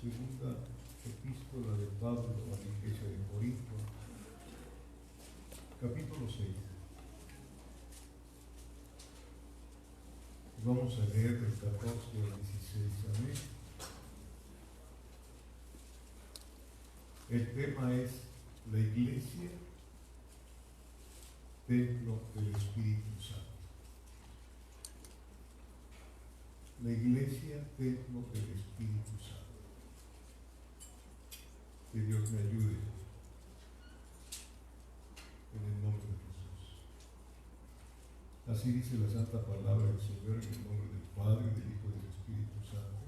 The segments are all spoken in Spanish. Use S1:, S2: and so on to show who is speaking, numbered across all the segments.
S1: segunda epístola de Pablo a la iglesia de Corinto, capítulo 6. Vamos a leer del 14 al 16. Amén. El tema es la iglesia, templo del Espíritu Santo. La iglesia, templo del Espíritu Santo. Que Dios me ayude en el nombre de Jesús. Así dice la santa palabra del Señor, en el nombre del Padre, del Hijo y del Espíritu Santo.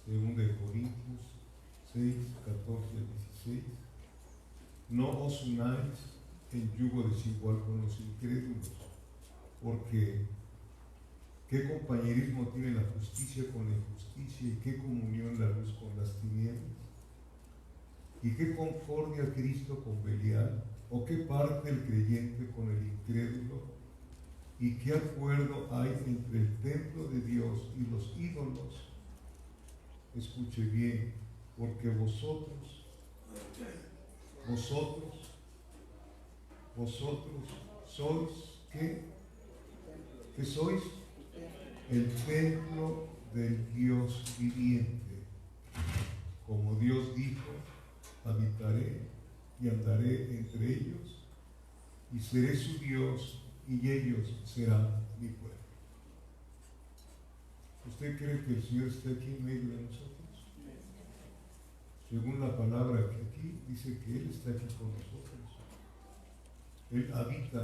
S1: Segunda de Corintios 6, 14 al 16. No os unáis en yugo desigual con los incrédulos, porque ¿qué compañerismo tiene la justicia con la injusticia? ¿Y qué comunión la luz con las tinieblas? ¿Y qué concordia Cristo con Belial? ¿O qué parte el creyente con el incrédulo? ¿Y qué acuerdo hay entre el templo de Dios y los ídolos? Escuche bien, porque vosotros sois, ¿qué sois? El templo del Dios viviente. Como Dios dijo, habitaré y andaré entre ellos, y seré su Dios, y ellos serán mi pueblo. ¿Usted cree que el Señor está aquí en medio de nosotros? Según la palabra que aquí dice que Él está aquí con nosotros. Él habita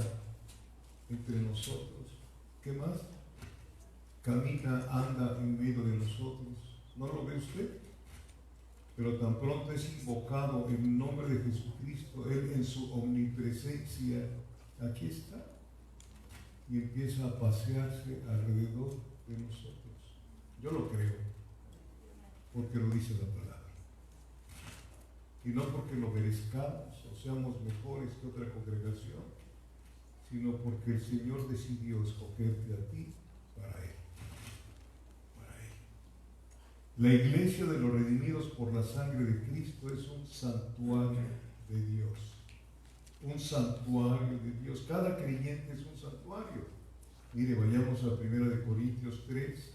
S1: entre nosotros. ¿Qué más? Camina, anda en medio de nosotros. ¿No lo ve usted? Pero tan pronto es invocado en nombre de Jesucristo, Él en su omnipresencia, aquí está, y empieza a pasearse alrededor de nosotros. Yo lo creo, porque lo dice la palabra. Y no porque lo merezcamos o seamos mejores que otra congregación, sino porque el Señor decidió escogerte a ti para Él. La iglesia de los redimidos por la sangre de Cristo es un santuario de Dios. Un santuario de Dios. Cada creyente es un santuario. Mire, vayamos a 1 Corintios 3,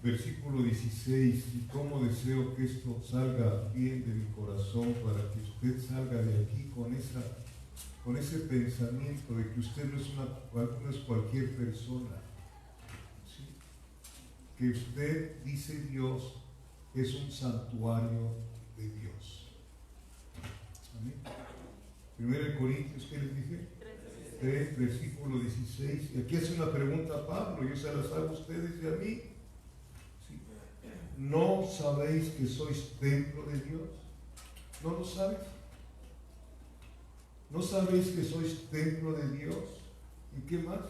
S1: versículo 16. Y cómo deseo que esto salga bien de mi corazón para que usted salga de aquí con ese pensamiento de que usted no es cualquier persona. Que usted, dice Dios, es un santuario de Dios. Amén. 1 Corintios, ¿qué les dije? 3, versículo 16. Y aquí hace una pregunta a Pablo, yo se las hago a ustedes y a mí. ¿Sí? ¿No sabéis que sois templo de Dios? ¿No lo sabéis? ¿No sabéis que sois templo de Dios? ¿Y qué más?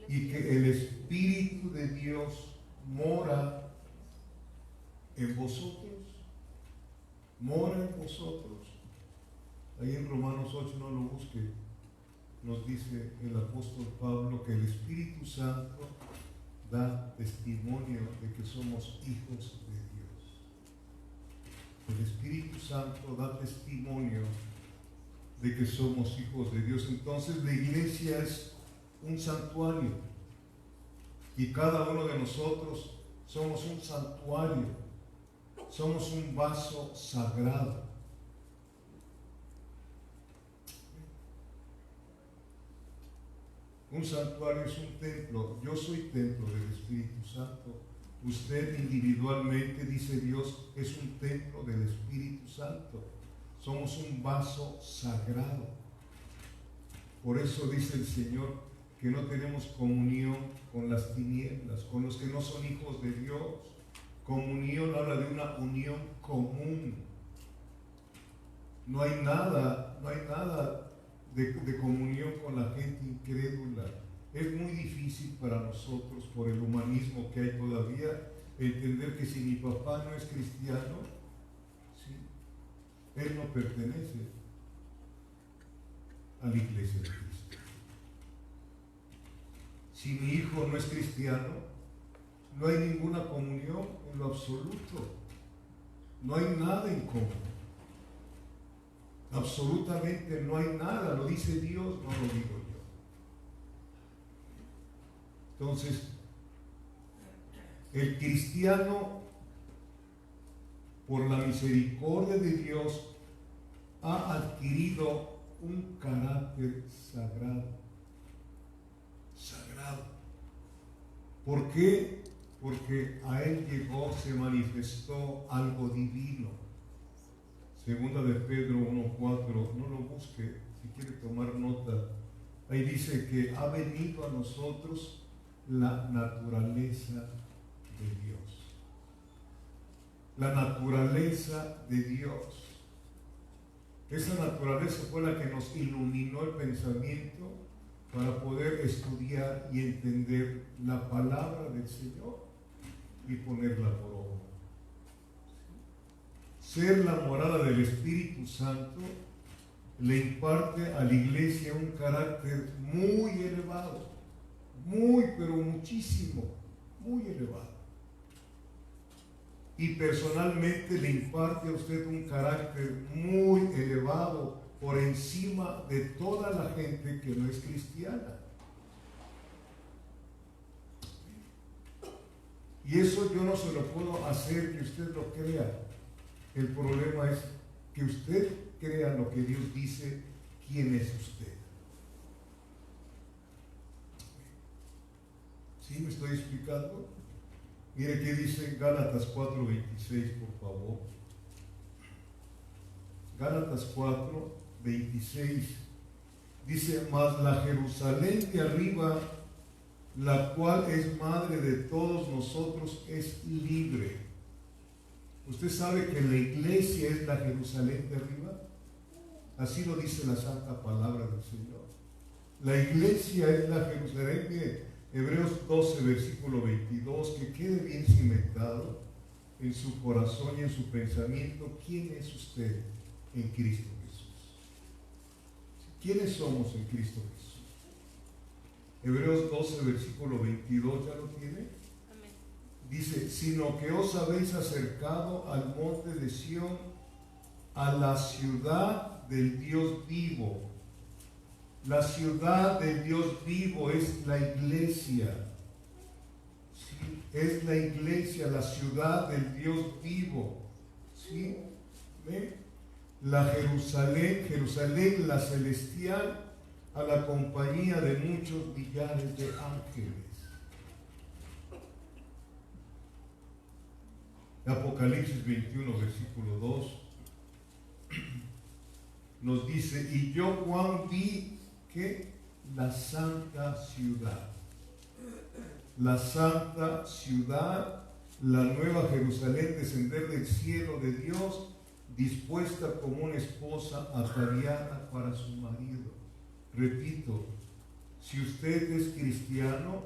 S1: Y que el Espíritu de Dios mora en vosotros. Mora en vosotros. Ahí en Romanos 8, no lo busque, nos dice el apóstol Pablo que el Espíritu Santo da testimonio de que somos hijos de Dios. El Espíritu Santo da testimonio de que somos hijos de Dios. Entonces la iglesia es un santuario. Y cada uno de nosotros somos un santuario, somos un vaso sagrado. Un santuario es un templo. Yo soy templo del Espíritu Santo. Usted individualmente, dice Dios, es un templo del Espíritu Santo. Somos un vaso sagrado. Por eso dice el Señor que no tenemos comunión con las tinieblas, con los que no son hijos de Dios. Comunión habla de una unión común. No hay nada de comunión con la gente incrédula. Es muy difícil para nosotros, por el humanismo que hay todavía, entender que si mi papá no es cristiano, ¿sí?, él no pertenece a la iglesia de Cristo. Si mi hijo no es cristiano, no hay ninguna comunión en lo absoluto. No hay nada en común. Absolutamente no hay nada. Lo dice Dios, no lo digo yo. Entonces, el cristiano, por la misericordia de Dios, ha adquirido un carácter sagrado. Sagrado. ¿Por qué? Porque a él llegó, se manifestó algo divino. Segunda de Pedro 1:4, no lo busque, si quiere tomar nota. Ahí dice que ha venido a nosotros la naturaleza de Dios. La naturaleza de Dios. Esa naturaleza fue la que nos iluminó el pensamiento para poder estudiar y entender la palabra del Señor y ponerla por obra. Ser la morada del Espíritu Santo le imparte a la iglesia un carácter muy elevado, muy, pero muchísimo, muy elevado. Y personalmente le imparte a usted un carácter muy elevado por encima de toda la gente que no es cristiana. Y eso yo no se lo puedo hacer que usted lo crea. El problema es que usted crea lo que Dios dice, quién es usted. ¿Sí me estoy explicando? Mire qué dice Gálatas 4:26, por favor. Gálatas 4:26 dice: mas la Jerusalén de arriba, la cual es madre de todos nosotros, es libre. ¿Usted sabe que la iglesia es la Jerusalén de arriba? Así lo dice la santa palabra del Señor. La iglesia es la Jerusalén de Hebreos 12, versículo 22, que quede bien cimentado en su corazón y en su pensamiento. ¿Quién es usted en Cristo Jesús? ¿Quiénes somos en Cristo Jesús? Hebreos 12, versículo 22, ¿ya lo tiene? Dice: sino que os habéis acercado al monte de Sión, a la ciudad del Dios vivo. La ciudad del Dios vivo es la iglesia. ¿Sí? Es la iglesia, la ciudad del Dios vivo. ¿Sí? ¿Ve? La Jerusalén, Jerusalén la celestial, a la compañía de muchos millares de ángeles. Apocalipsis 21, versículo 2 nos dice: y yo, Juan, vi que la santa ciudad, la nueva Jerusalén, descender del cielo de Dios, dispuesta como una esposa ataviada para su marido. Repito, si usted es cristiano,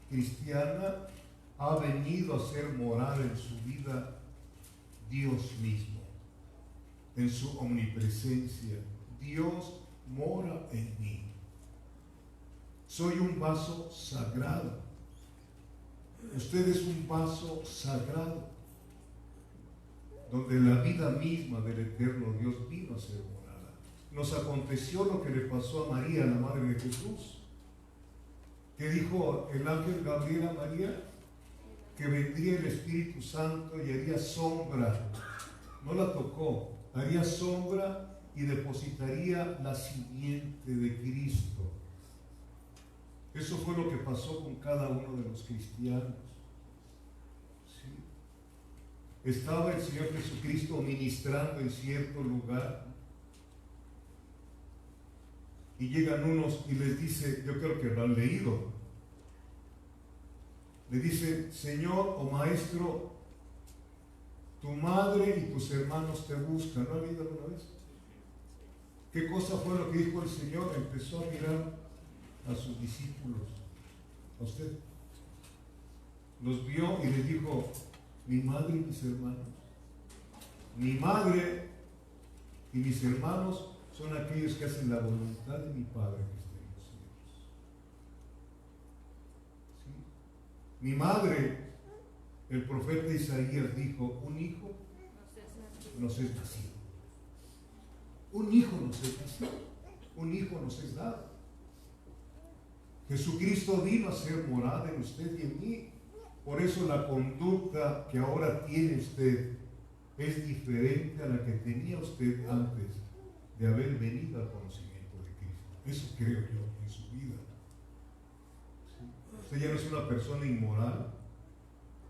S1: cristiana, ha venido a ser morada en su vida Dios mismo, en su omnipresencia. Dios mora en mí. Soy un vaso sagrado. Usted es un vaso sagrado, donde la vida misma del eterno Dios vino a ser morada. Nos aconteció lo que le pasó a María, la madre de Jesús, que dijo el ángel Gabriel a María que vendría el Espíritu Santo y haría sombra. No la tocó, haría sombra y depositaría la simiente de Cristo. Eso fue lo que pasó con cada uno de los cristianos. ¿Sí? Estaba el Señor Jesucristo ministrando en cierto lugar y llegan unos y les dice, yo creo que lo han leído, le dice: Señor o Maestro, tu madre y tus hermanos te buscan. ¿No ha leído alguna vez? ¿Qué cosa fue lo que dijo el Señor? Empezó a mirar a sus discípulos, a usted. Los vio y les dijo: mi madre y mis hermanos. Mi madre y mis hermanos son aquellos que hacen la voluntad de mi Padre que está en los cielos. ¿Sí? Mi madre El profeta Isaías dijo, un hijo nos es nacido. Un hijo nos es nacido. Un hijo nos es dado. Jesucristo vino a ser morada en usted y en mí. Por eso la conducta que ahora tiene usted es diferente a la que tenía usted antes de haber venido al conocimiento de Cristo. Eso creo yo en su vida. ¿Sí? Usted ya no es una persona inmoral,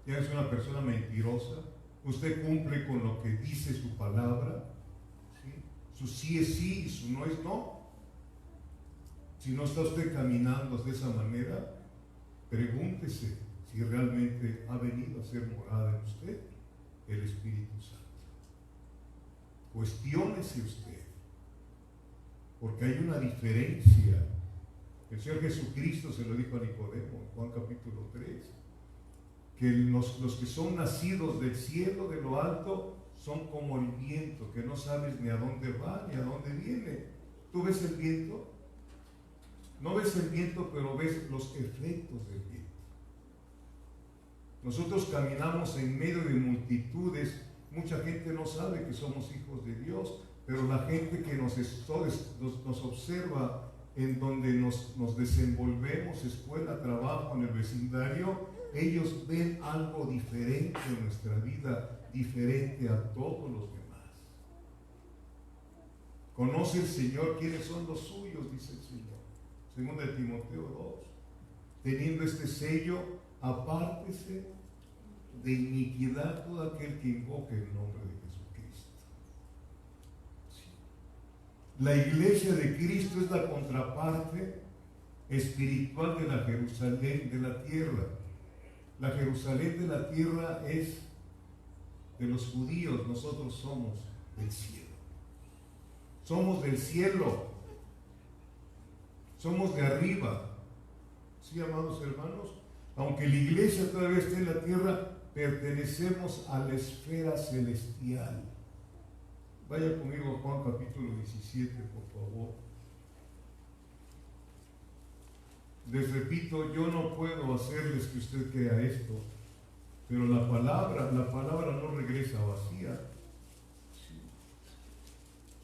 S1: ya no es una persona mentirosa. Usted cumple con lo que dice su palabra. ¿Sí? Su sí es sí y su no es no. Si no está usted caminando de esa manera, pregúntese si realmente ha venido a ser morada en usted el Espíritu Santo. Cuestiónese usted, porque hay una diferencia. El Señor Jesucristo se lo dijo a Nicodemo en Juan capítulo 3, que los que son nacidos del cielo, de lo alto, son como el viento, que no sabes ni a dónde va ni a dónde viene. ¿Tú ves el viento? No ves el viento, pero ves los efectos del viento. Nosotros caminamos en medio de multitudes. Mucha gente no sabe que somos hijos de Dios, pero la gente que nos observa en donde nos desenvolvemos, escuela, trabajo, en el vecindario, ellos ven algo diferente en nuestra vida, diferente a todos los demás. Conoce el Señor quiénes son los suyos, dice el Señor. Según de Timoteo 2, teniendo este sello, apártese de iniquidad todo aquel que invoque el nombre de Jesucristo. Sí. La iglesia de Cristo es la contraparte espiritual de la Jerusalén de la tierra. La Jerusalén de la tierra es de los judíos, nosotros somos del cielo. Somos del cielo. Somos de arriba. Sí, amados hermanos, aunque la iglesia todavía esté en la tierra, pertenecemos a la esfera celestial. Vaya conmigo a Juan capítulo 17, por favor. Les repito, yo no puedo hacerles que usted crea esto, pero la palabra no regresa vacía.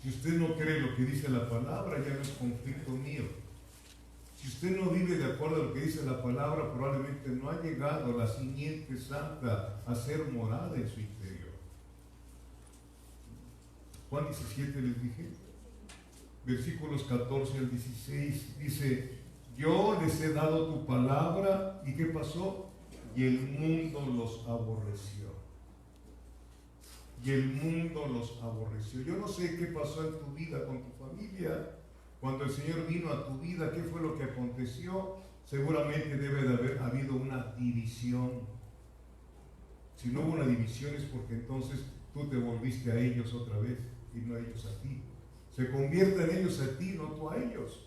S1: Si usted no cree lo que dice la palabra, ya no es conflicto mío. Si usted no vive de acuerdo a lo que dice la palabra, probablemente no ha llegado la simiente santa a ser morada en su interior. Juan 17 les dije, versículos 14 al 16, dice, yo les he dado tu palabra, ¿y qué pasó? Y el mundo los aborreció. Y el mundo los aborreció. Yo no sé qué pasó en tu vida con tu familia. Cuando el Señor vino a tu vida, ¿qué fue lo que aconteció? Seguramente debe de haber habido una división. Si no hubo una división es porque entonces tú te volviste a ellos otra vez y no a ellos a ti. Se convierten ellos a ti, no tú a ellos.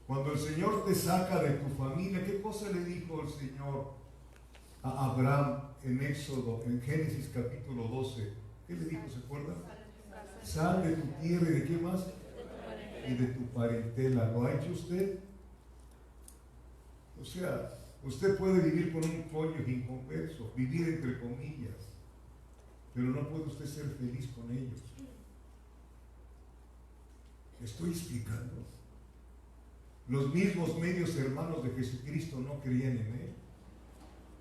S1: Cuando el Señor te saca de tu familia, ¿qué cosa le dijo el Señor a Abraham en Éxodo, en Génesis capítulo 12? ¿Qué le dijo? ¿Se acuerdan? Sal de tu tierra y de qué más? Y de tu parentela. ¿Lo ha hecho usted? O sea, usted puede vivir con un cónyuge inconverso, vivir entre comillas, pero no puede usted ser feliz con ellos. ¿Me estoy explicando? Los mismos medios hermanos de Jesucristo no creían en Él.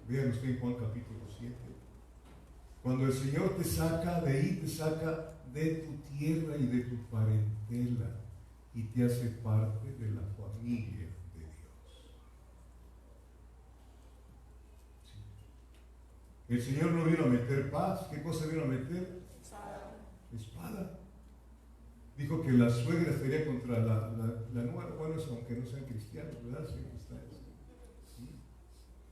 S1: Vean usted en Juan capítulo 7. Cuando el Señor te saca de ahí, te saca de tu tierra y de tu parentela y te hace parte de la familia de Dios. Sí. El Señor no vino a meter paz. ¿Qué cosa vino a meter? Espada. Dijo que la suegra estaría contra la nuera. Bueno, eso aunque no sean cristianos, ¿verdad? Sí, está eso. ¿Sí?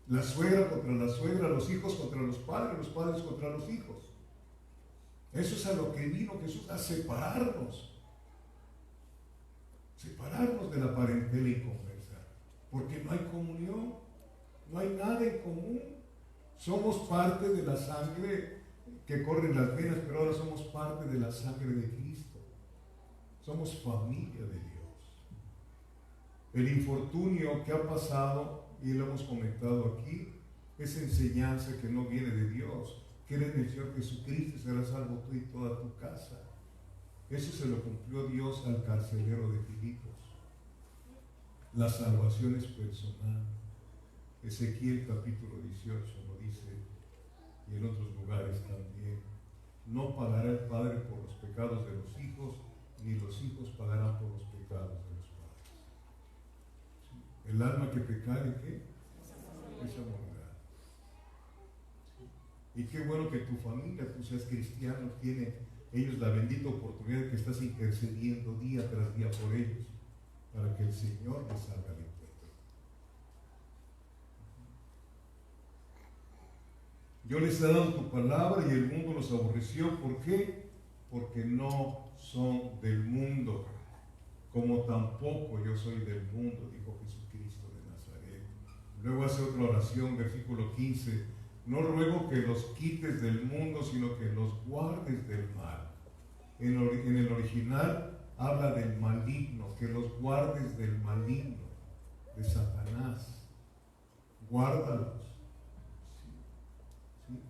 S1: La suegra contra la suegra, los hijos contra los padres contra los hijos. Eso es a lo que vino Jesús, a separarnos. Separarnos de la parentela y conversar. Porque no hay comunión, no hay nada en común. Somos parte de la sangre que corre en las venas, pero ahora somos parte de la sangre de Cristo. Somos familia de Dios. El infortunio que ha pasado, y lo hemos comentado aquí, esa enseñanza que no viene de Dios. Cree en el Señor Jesucristo y serás salvo tú y toda tu casa. Eso se lo cumplió Dios al carcelero de Filipos. La salvación es personal. Ezequiel capítulo 18 lo dice, y en otros lugares también. No pagará el padre por los pecados de los hijos, ni los hijos pagarán por los pecados de los padres. ¿Sí? El alma que pecare, ¿qué? Esa morirá. ¿Sí? Y qué bueno que tu familia, tú seas cristiano, tiene ellos la bendita oportunidad de que estás intercediendo día tras día por ellos, para que el Señor les salga al encuentro. Yo les he dado tu palabra y el mundo los aborreció. ¿Por qué? Porque no son del mundo, como tampoco yo soy del mundo, dijo Jesucristo de Nazaret. Luego hace otra oración, versículo 15. No ruego que los quites del mundo, sino que los guardes del mal. En el original habla del maligno, que los guardes del maligno, de Satanás. Guárdalos. ¿Sí?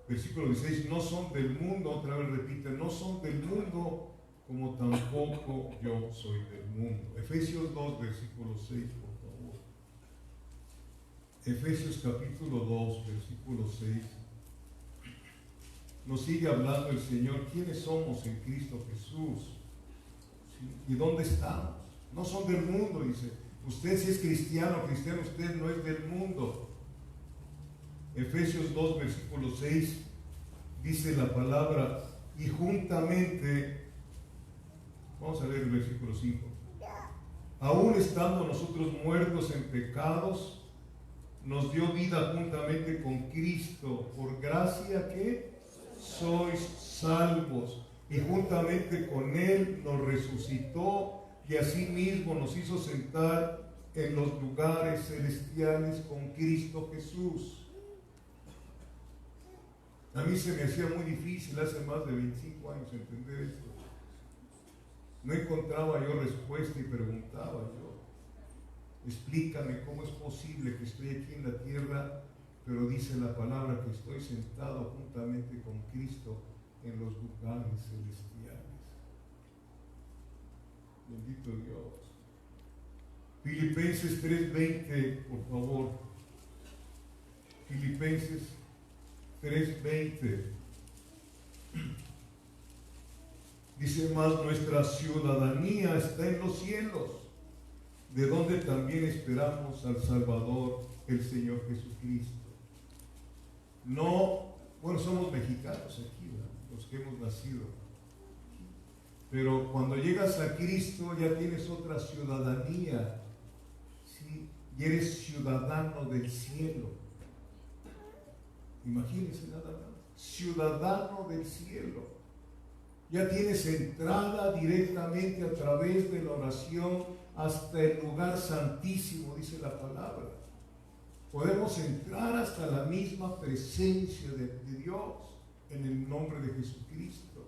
S1: Versículo 16, no son del mundo, otra vez repite, no son del mundo, como tampoco yo soy del mundo. Efesios 2, versículo 6, por favor. Efesios capítulo 2, versículo 6. Nos sigue hablando el Señor, ¿quiénes somos en Cristo Jesús? ¿Sí? ¿Y dónde estamos? No son del mundo, dice. Usted si es cristiano, usted no es del mundo. Efesios 2, versículo 6, dice la palabra, y juntamente, vamos a leer el versículo 5, aún estando nosotros muertos en pecados, nos dio vida juntamente con Cristo, por gracia que sois salvos, y juntamente con Él nos resucitó, y asimismo nos hizo sentar en los lugares celestiales con Cristo Jesús. A mí se me hacía muy difícil hace más de 25 años entender esto. No encontraba yo respuesta y preguntaba yo, explícame cómo es posible que estoy aquí en la tierra, pero dice la palabra que estoy sentado juntamente con Cristo en los lugares celestiales. Bendito Dios. Filipenses 3:20, por favor. Filipenses 3:20. Dice más, nuestra ciudadanía está en los cielos, de donde también esperamos al Salvador, el Señor Jesucristo. No, bueno, somos mexicanos aquí, ¿verdad? Los que hemos nacido. Pero cuando llegas a Cristo ya tienes otra ciudadanía, ¿sí? Y eres ciudadano del cielo. Imagínense nada más, ciudadano del cielo. Ya tienes entrada directamente a través de la oración hasta el lugar santísimo, dice la palabra. Podemos entrar hasta la misma presencia de Dios en el nombre de Jesucristo.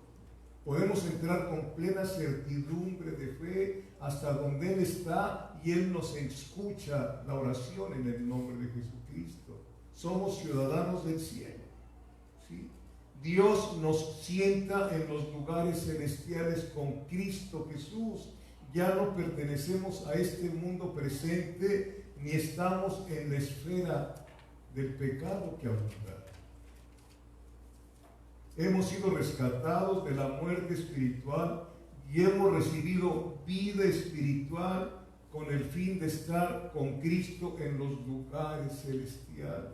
S1: Podemos entrar con plena certidumbre de fe hasta donde Él está y Él nos escucha la oración en el nombre de Jesucristo. Somos ciudadanos del cielo, ¿sí? Dios nos sienta en los lugares celestiales con Cristo Jesús. Ya no pertenecemos a este mundo presente ni estamos en la esfera del pecado que abunda. Hemos sido rescatados de la muerte espiritual y hemos recibido vida espiritual con el fin de estar con Cristo en los lugares celestiales.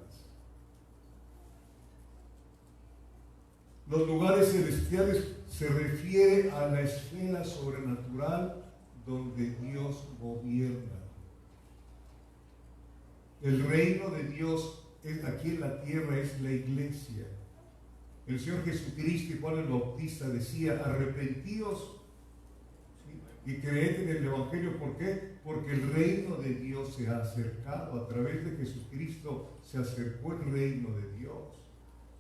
S1: Los lugares celestiales se refiere a la esfera sobrenatural donde Dios gobierna. El reino de Dios aquí en la tierra es la iglesia. El Señor Jesucristo y Juan el Bautista decía, arrepentíos, ¿sí? Y creed en el Evangelio. ¿Por qué? Porque el reino de Dios se ha acercado. A través de Jesucristo se acercó el reino de Dios.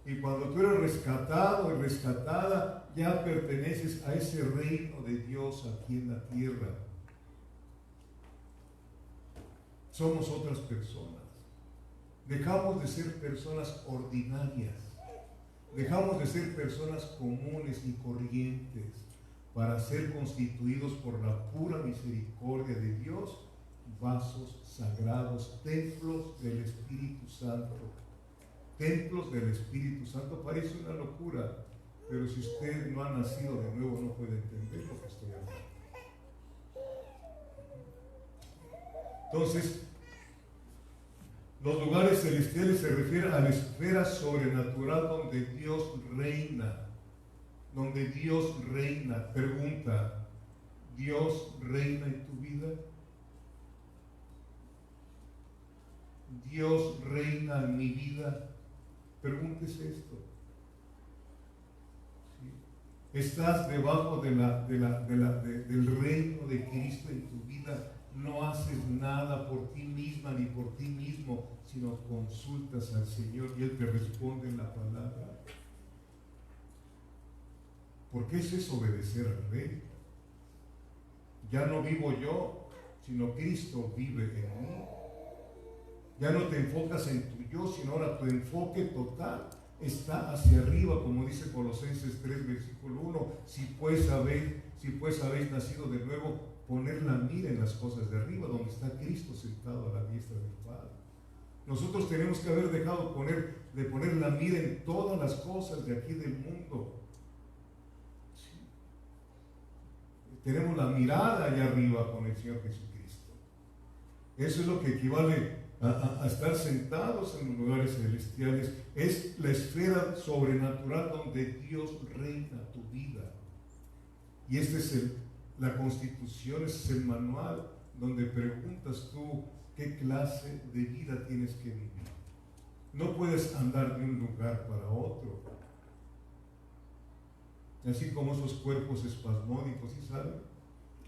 S1: Y cuando tú eres rescatado y rescatada, ya perteneces a ese reino de Dios aquí en la tierra. Somos otras personas. Dejamos de ser personas ordinarias. Dejamos de ser personas comunes y corrientes para ser constituidos por la pura misericordia de Dios, vasos sagrados, templos del Espíritu Santo. Templos del Espíritu Santo. Parece una locura, pero si usted no ha nacido de nuevo no puede entender lo que estoy hablando. Entonces, los lugares celestiales se refieren a la esfera sobrenatural donde Dios reina. Donde Dios reina. Pregunta: ¿Dios reina en tu vida? ¿Dios reina en mi vida? Pregúntese esto. ¿Sí? ¿Estás debajo del reino de Cristo en tu vida? No haces nada por ti misma ni por ti mismo, sino consultas al Señor y Él te responde en la palabra. Porque eso es obedecer al Rey. Ya no vivo yo, sino Cristo vive en mí. Ya no te enfocas en tu yo, sino ahora tu enfoque total está hacia arriba, como dice Colosenses 3, versículo 1. Si pues habéis nacido de nuevo, poner la mira en las cosas de arriba, donde está Cristo sentado a la diestra del Padre. Nosotros tenemos que haber dejado de poner la mira en todas las cosas de aquí del mundo. Sí. Tenemos la mirada allá arriba con el Señor Jesucristo. Eso es lo que equivale a estar sentados en los lugares celestiales. Es la esfera sobrenatural donde Dios reina tu vida. Y este es la Constitución, es el manual donde preguntas tú qué clase de vida tienes que vivir. No puedes andar de un lugar para otro. Así como esos cuerpos espasmódicos, ¿sí saben?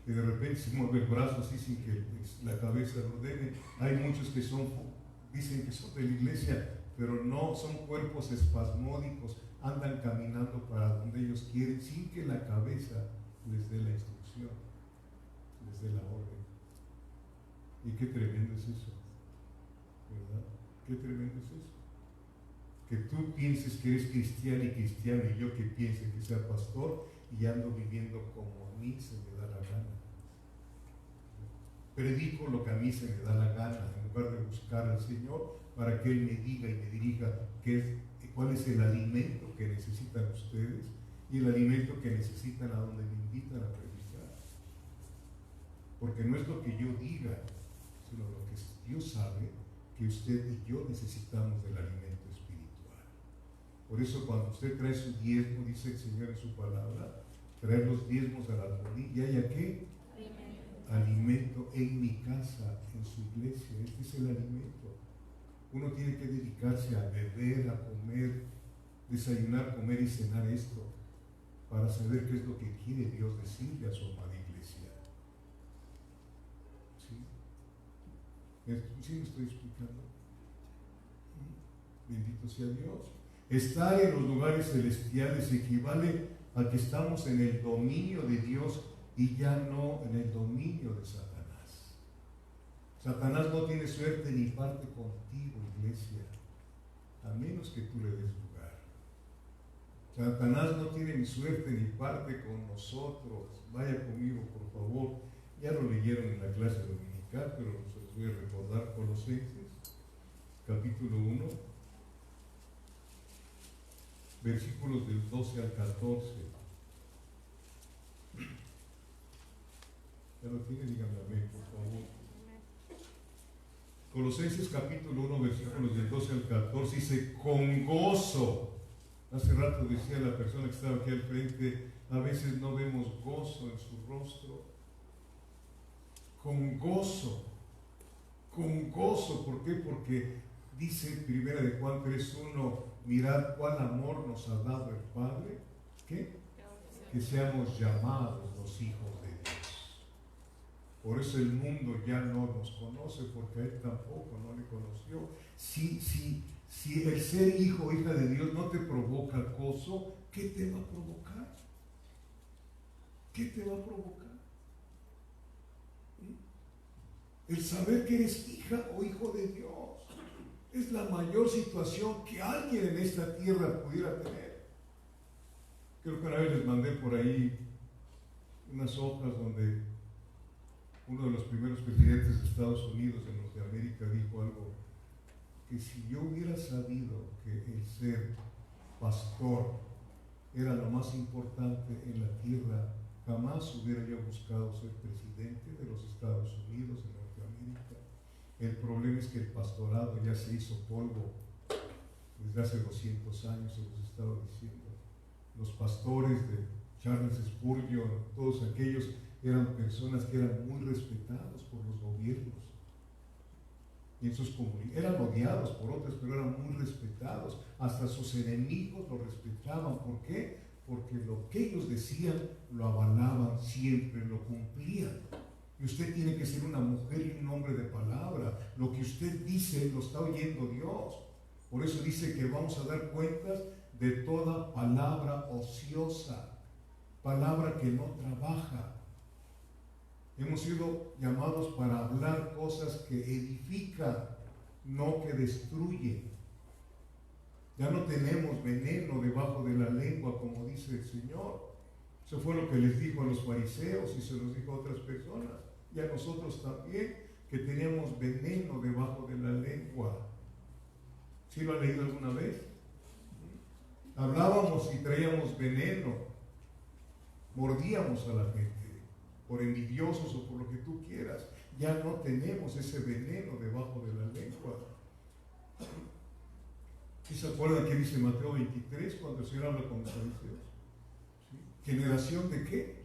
S1: Que de repente se mueve el brazo así sin que la cabeza lo ordene. Hay muchos que dicen que son de la iglesia, pero no, son cuerpos espasmódicos, andan caminando para donde ellos quieren sin que la cabeza les dé la instrucción, les dé la orden. Y qué tremendo es eso, ¿verdad? Qué tremendo es eso. Que tú pienses que eres cristiano y yo que piense que sea pastor y ando viviendo como a mí se me da la gana. Predico lo que a mí se me da la gana, en lugar de buscar al Señor para que Él me diga y me dirija cuál es el alimento que necesitan ustedes y el alimento que necesitan a donde me invitan a predicar. Porque no es lo que yo diga, sino lo que Dios sabe que usted y yo necesitamos del alimento espiritual. Por eso cuando usted trae su diezmo, dice el Señor en su palabra, traer los diezmos al alfolí, ¿y haya qué? Alimento en mi casa, en su iglesia. Este es el alimento. Uno tiene que dedicarse a beber, a comer, desayunar, comer y cenar esto, para saber qué es lo que quiere Dios decirle a su amada iglesia. ¿Sí? ¿Sí me estoy explicando? Bendito sea Dios. Estar en los lugares celestiales equivale a que estamos en el dominio de Dios y ya no en el dominio de Satanás. Satanás no tiene suerte ni parte contigo, iglesia, a menos que tú le des lugar. Satanás no tiene ni suerte ni parte con nosotros. Vaya conmigo, por favor. Ya lo leyeron en la clase dominical, pero se los voy a recordar. Colosenses, capítulo 1, versículos del 12 al 14. ¿Ya lo tiene? Díganme amén, por favor. Colosenses capítulo 1, versículos del 12 al 14, dice: con gozo. Hace rato decía la persona que estaba aquí al frente, a veces no vemos gozo en su rostro. Con gozo. Con gozo. ¿Por qué? Porque dice 1 Juan 3:1, mirad cuál amor nos ha dado el Padre. ¿Qué? Que seamos llamados los hijos de Dios. Por eso el mundo ya no nos conoce, porque a Él tampoco no le conoció. Si el ser hijo o hija de Dios no te provoca gozo, ¿qué te va a provocar? ¿Qué te va a provocar? El saber que eres hija o hijo de Dios. Es la mayor situación que alguien en esta tierra pudiera tener. Creo que una vez les mandé por ahí unas hojas donde uno de los primeros presidentes de Estados Unidos, de Norteamérica, dijo algo, que si yo hubiera sabido que el ser pastor era lo más importante en la tierra, jamás hubiera yo buscado ser presidente de los Estados Unidos, de Norteamérica. El problema es que el pastorado ya se hizo polvo desde hace 200 años, se los estaba diciendo. Los pastores de Charles Spurgeon, todos aquellos eran personas que eran muy respetados por los gobiernos y en sus comunidades. Eran odiados por otros, pero eran muy respetados. Hasta sus enemigos lo respetaban. ¿Por qué? Porque lo que ellos decían lo avalaban siempre, lo cumplían. Y usted tiene que ser una mujer y un hombre de palabra. Lo que usted dice lo está oyendo Dios. Por eso dice que vamos a dar cuentas de toda palabra ociosa, palabra que no trabaja. Hemos sido llamados para hablar cosas que edifican, no que destruyen. Ya no tenemos veneno debajo de la lengua, como dice el Señor. Eso fue lo que les dijo a los fariseos y se los dijo a otras personas. Y a nosotros también, que teníamos veneno debajo de la lengua. ¿Sí lo han leído alguna vez? Hablábamos y traíamos veneno. Mordíamos a la gente, por envidiosos o por lo que tú quieras. Ya no tenemos ese veneno debajo de la lengua. ¿Sí se acuerdan que dice Mateo 23 cuando el Señor habla con los fariseos? ¿Sí? ¿Generación de qué?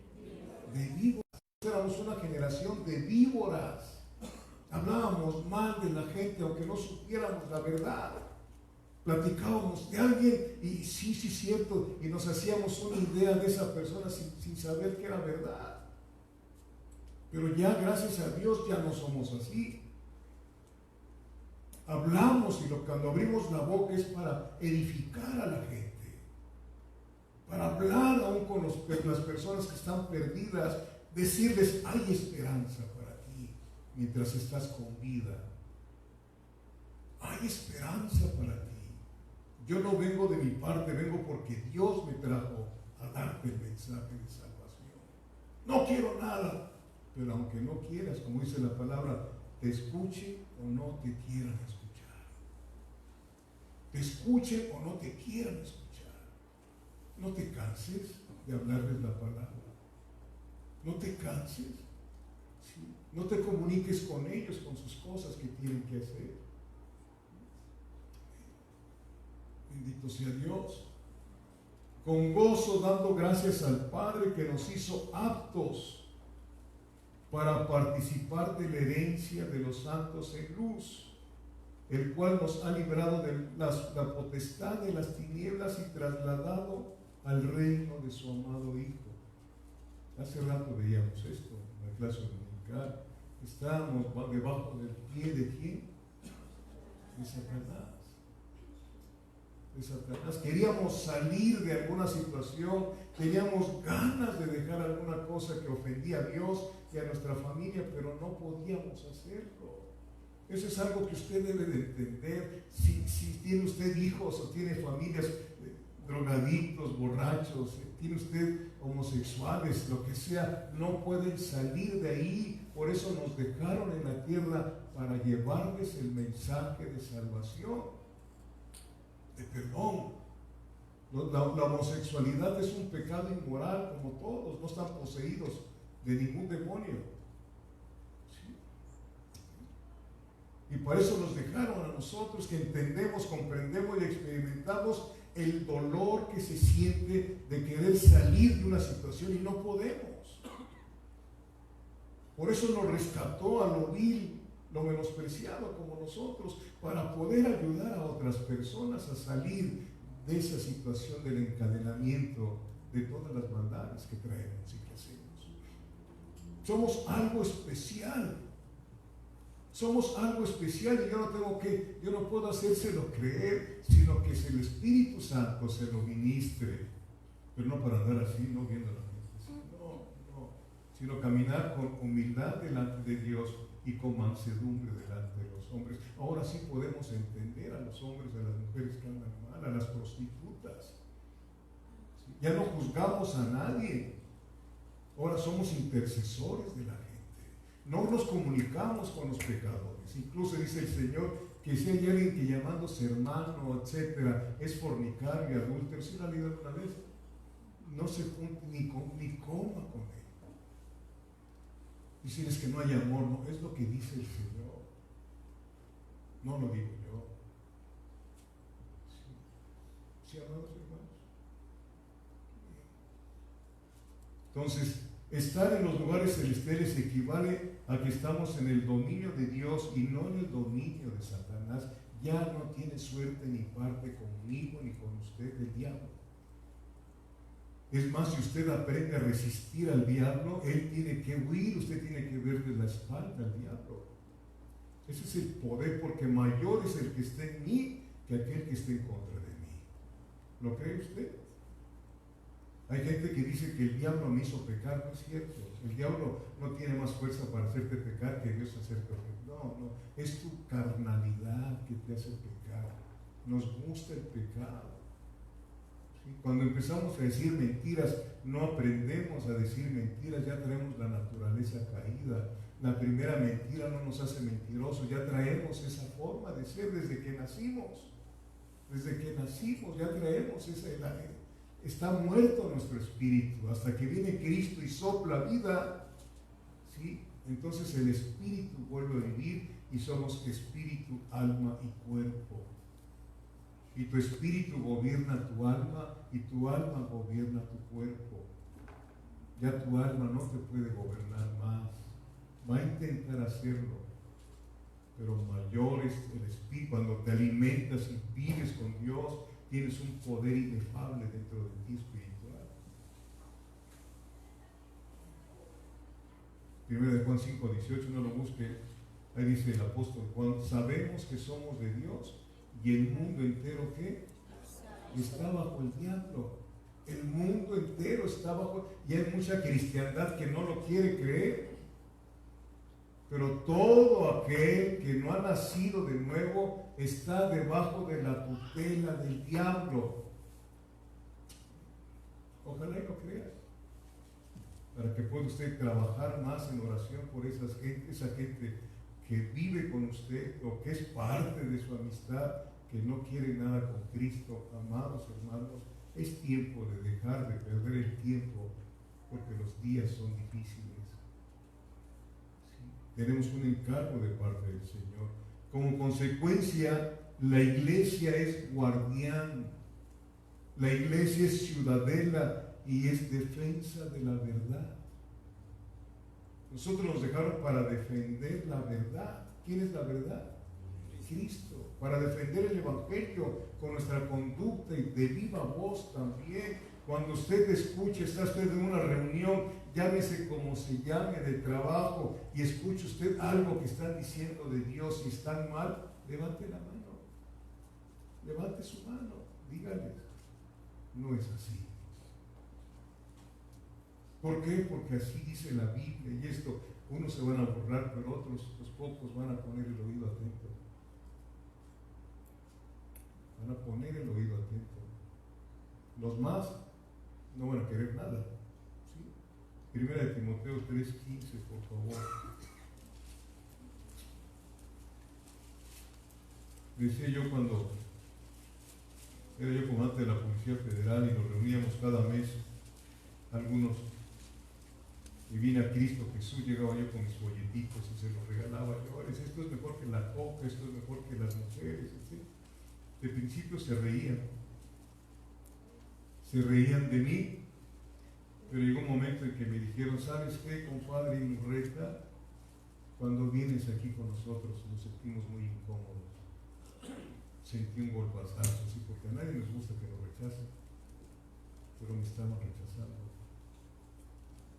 S1: De víboras. Éramos una generación de víboras. Hablábamos mal de la gente aunque no supiéramos la verdad. Platicábamos de alguien y sí, cierto, y nos hacíamos una idea de esa persona sin saber que era verdad. Pero ya, gracias a Dios, ya no somos así. Hablamos y cuando abrimos la boca es para edificar a la gente, para hablar aún con las personas que están perdidas, decirles, hay esperanza para ti mientras estás con vida. Hay esperanza para ti. Yo no vengo de mi parte, vengo porque Dios me trajo a darte el mensaje de salvación. No quiero nada, pero aunque no quieras, como dice la palabra, te escuche o no te quieran escuchar. Te escuchen o no te quieran escuchar. No te canses de hablarles la palabra. No te canses. ¿Sí? No te comuniques con ellos, con sus cosas que tienen que hacer. Bendito sea Dios. Con gozo dando gracias al Padre que nos hizo aptos para participar de la herencia de los santos en luz, el cual nos ha librado de la potestad de las tinieblas y trasladado al reino de su amado Hijo. Hace rato veíamos esto en la clase dominical. Estábamos debajo del pie de ¿quién? De Satanás. De Satanás. Queríamos salir de alguna situación, teníamos ganas de dejar alguna cosa que ofendía a Dios y a nuestra familia, pero no podíamos hacerlo. Eso es algo que usted debe de entender. Si tiene usted hijos o tiene familias drogadictos, borrachos, tiene usted homosexuales, lo que sea, no pueden salir de ahí. Por eso nos dejaron en la tierra para llevarles el mensaje de salvación, de perdón. La homosexualidad es un pecado inmoral como todos, no están poseídos de ningún demonio. ¿Sí? Y por eso nos dejaron a nosotros que entendemos, comprendemos y experimentamos el dolor que se siente de querer salir de una situación y no podemos. Por eso nos rescató a lo vil, lo menospreciado como nosotros, para poder ayudar a otras personas a salir de esa situación del encadenamiento de todas las maldades que traemos y que hacemos. Somos algo especial. Somos algo especial y yo no puedo hacérselo creer, sino que es el Espíritu Santo se lo ministre, pero no para andar así, no viendo a la gente, no, sino caminar con humildad delante de Dios y con mansedumbre delante de los hombres. Ahora sí podemos entender a los hombres y a las mujeres que andan mal, a las prostitutas. ¿Sí? Ya no juzgamos a nadie. Ahora somos intercesores de la gente. No nos comunicamos con los pecadores. Incluso dice el Señor que si hay alguien que llamándose hermano, etcétera, es fornicario y adúltero, si la leído una vez, no se junte ni coma con él. Decirles que no hay amor, no, es lo que dice el Señor. No lo digo yo. ¿Sí, amados hermanos? Entonces, estar en los lugares celestiales equivale a que estamos en el dominio de Dios y no en el dominio de Satanás. Ya no tiene suerte ni parte conmigo ni con usted el diablo. Es más, si usted aprende a resistir al diablo, él tiene que huir, usted tiene que verle la espalda al diablo. Ese es el poder, porque mayor es el que está en mí que aquel que está en contra de mí. ¿Lo cree usted? Hay gente que dice que el diablo me hizo pecar. No es cierto. El diablo no tiene más fuerza para hacerte pecar que Dios hacerte pecar. No, es tu carnalidad que te hace pecar. Nos gusta el pecado. ¿Sí? Cuando empezamos a decir mentiras, no aprendemos a decir mentiras, ya traemos la naturaleza caída. La primera mentira no nos hace mentirosos, ya traemos esa forma de ser desde que nacimos. Desde que nacimos ya traemos esa edad. Está muerto nuestro espíritu hasta que viene Cristo y sopla vida, ¿sí? Entonces el espíritu vuelve a vivir y somos espíritu, alma y cuerpo. Y tu espíritu gobierna tu alma y tu alma gobierna tu cuerpo. Ya tu alma no te puede gobernar más. Va a intentar hacerlo, pero mayor es el espíritu. Cuando te alimentas y vives con Dios, tienes un poder inefable dentro de ti espiritual. 1 de Juan 5:18, no lo busque. Ahí dice el apóstol Juan: sabemos que somos de Dios y el mundo entero, ¿qué? Está bajo el diablo. El mundo entero está bajo, y hay mucha cristiandad que no lo quiere creer. Pero todo aquel que no ha nacido de nuevo está debajo de la tutela del diablo. Ojalá y lo crea, para que pueda usted trabajar más en oración por esa gente que vive con usted o que es parte de su amistad, que no quiere nada con Cristo. Amados hermanos, es tiempo de dejar de perder el tiempo, porque los días son difíciles. Tenemos un encargo de parte del Señor. Como consecuencia, la iglesia es guardián, la iglesia es ciudadela y es defensa de la verdad. Nosotros nos dejaron para defender la verdad. ¿Quién es la verdad? Cristo. Para defender el Evangelio con nuestra conducta y de viva voz también. Cuando usted escuche, está usted en una reunión, llámese como se llame, de trabajo, y escuche usted algo que están diciendo de Dios y están mal, levante la mano. Levante su mano. Dígales, no es así. ¿Por qué? Porque así dice la Biblia, y esto, unos se van a burlar, pero otros, los pocos, van a poner el oído atento. Van a poner el oído atento. Los más no van a querer nada. ¿Sí? Primera de Timoteo 3:15, por favor. Decía yo cuando era yo comandante de la Policía Federal y nos reuníamos cada mes algunos, y vine a Cristo Jesús, llegaba yo con mis folletitos y se los regalaba yo: esto es mejor que la coca, esto es mejor que las mujeres, ¿sí? De principio se reían de mí, pero llegó un momento en que me dijeron: ¿sabes qué, compadre Inurreta? Cuando vienes aquí con nosotros nos sentimos muy incómodos. Sentí un golpazazo, sí, porque a nadie nos gusta que nos rechacen, pero me estaban rechazando.